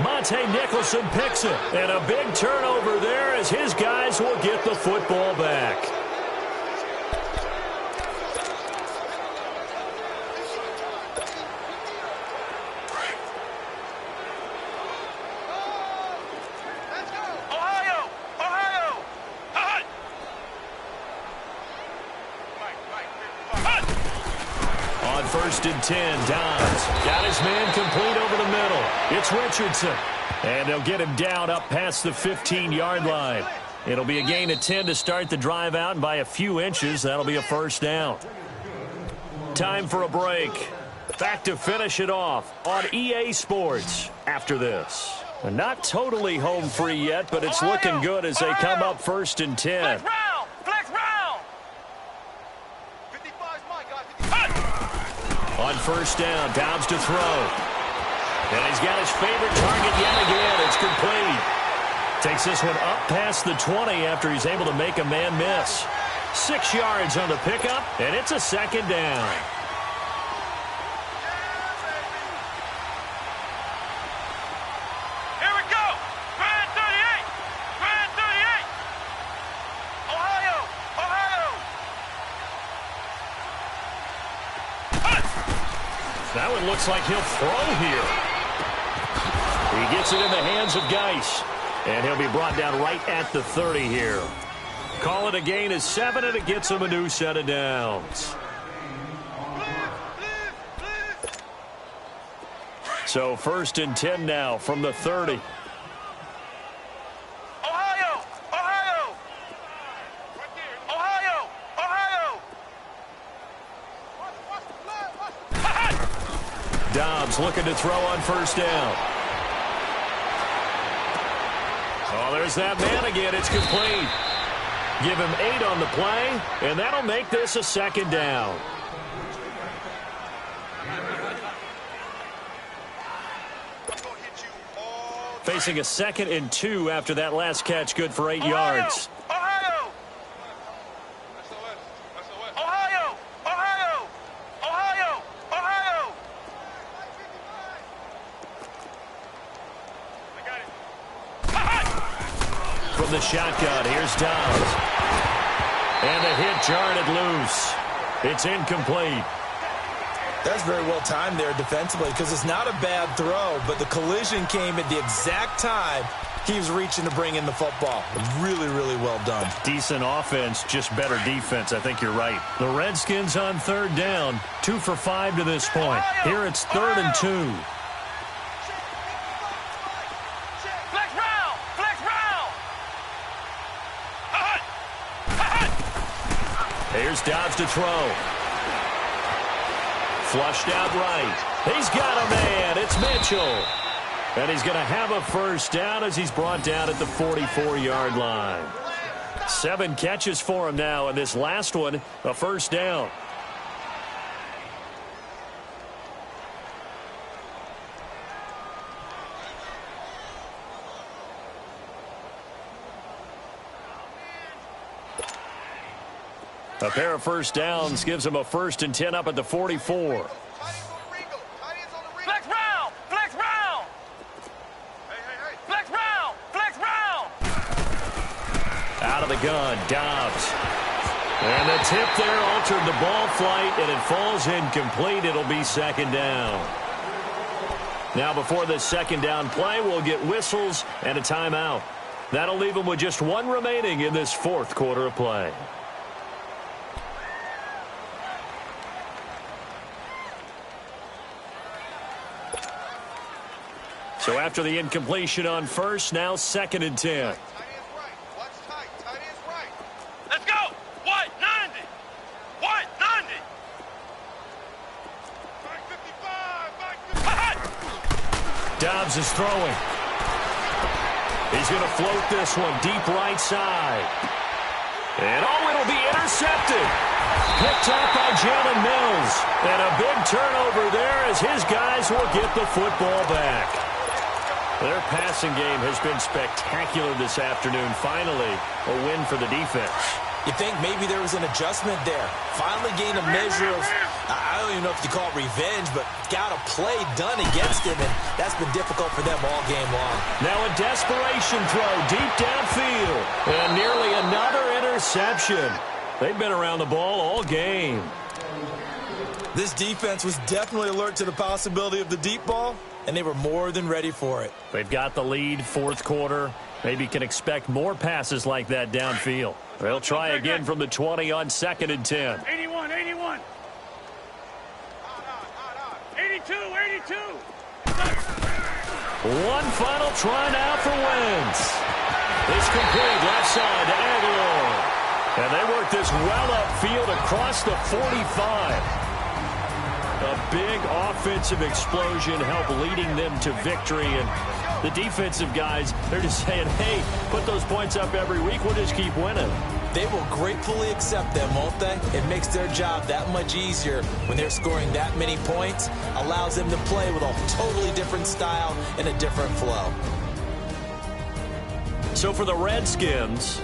Monte Nicholson picks it, and a big turnover there as his guys will get the football back. Ohio! Hut! On 1st and 10, Dodds got his man complete over the middle. It's Richardson. And they'll get him down up past the 15-yard line. It'll be a gain of 10 to start the drive out, and by a few inches, that'll be a 1st down. Time for a break. Back to finish it off on EA Sports after this. Not totally home free yet, but it's looking good as they come up 1st and 10. Flex round! 55's my guy. On 1st down, Dobbs to throw. And he's got his favorite target yet again. It's complete. Takes this one up past the 20 after he's able to make a man miss. 6 yards on the pickup, and it's a 2nd down. Here we go! Grand 38! Grand 38! Ohio! That one looks like he'll throw here. He gets it in the hands of Geis. And he'll be brought down right at the 30 here. Call it a gain of 7, and it gets him a new set of downs. So 1st and 10 now from the 30. Dobbs looking to throw on 1st down. Oh, there's that man again. It's complete. Give him 8 on the play, and that'll make this a 2nd down. Facing a 2nd and 2 after that last catch, good for 8 yards. from the shotgun. Here's Dobbs. And the hit jarred it loose. It's incomplete. That's very well timed there defensively because it's not a bad throw, but the collision came at the exact time he was reaching to bring in the football. Really, really well done. Decent offense, just better defense. I think you're right. The Redskins on third down, 2 for 5 to this point. Here it's 3rd and 2. Flex round! Flex round! Here's Dobbs to throw. Flushed out right. He's got a man. It's Mitchell. And he's going to have a first down as he's brought down at the 44-yard line. 7 catches for him now, and this last one, a first down. A pair of first downs gives him a 1st and 10 up at the 44. Flex round! Flex round! Flex round! Flex round! Out of the gun, Dobbs. And the tip there altered the ball flight, and it falls incomplete. It'll be 2nd down. Now before this 2nd down play, we'll get whistles and a timeout. That'll leave them with just 1 remaining in this 4th quarter of play. So after the incompletion on first, now 2nd and 10. Let's go! White 90! White 90! Dobbs is throwing. He's going to float this one deep right side. And it'll be intercepted. Picked up by Jalen Mills. And a big turnover there as his guys will get the football back. Their passing game has been spectacular this afternoon. Finally, a win for the defense. You think maybe there was an adjustment there. Finally gained a measure of, I don't even know if you call it revenge, but got a play done against him, and that's been difficult for them all game long. Now a desperation throw deep downfield. And nearly another interception. They've been around the ball all game. This defense was definitely alert to the possibility of the deep ball, and they were more than ready for it. They've got the lead, 4th quarter. Maybe can expect more passes like that downfield. They'll try again from the 20 on 2nd and 10. 81, 81. 82, 82. One final try now for Wentz. It's complete left side to Aguilar. And they work this well upfield across the 45. A big offensive explosion helped leading them to victory. And the defensive guys, they're just saying, hey, put those points up every week. We'll just keep winning. They will gratefully accept them, won't they? It makes their job that much easier when they're scoring that many points. Allows them to play with a totally different style and a different flow. So for the Redskins,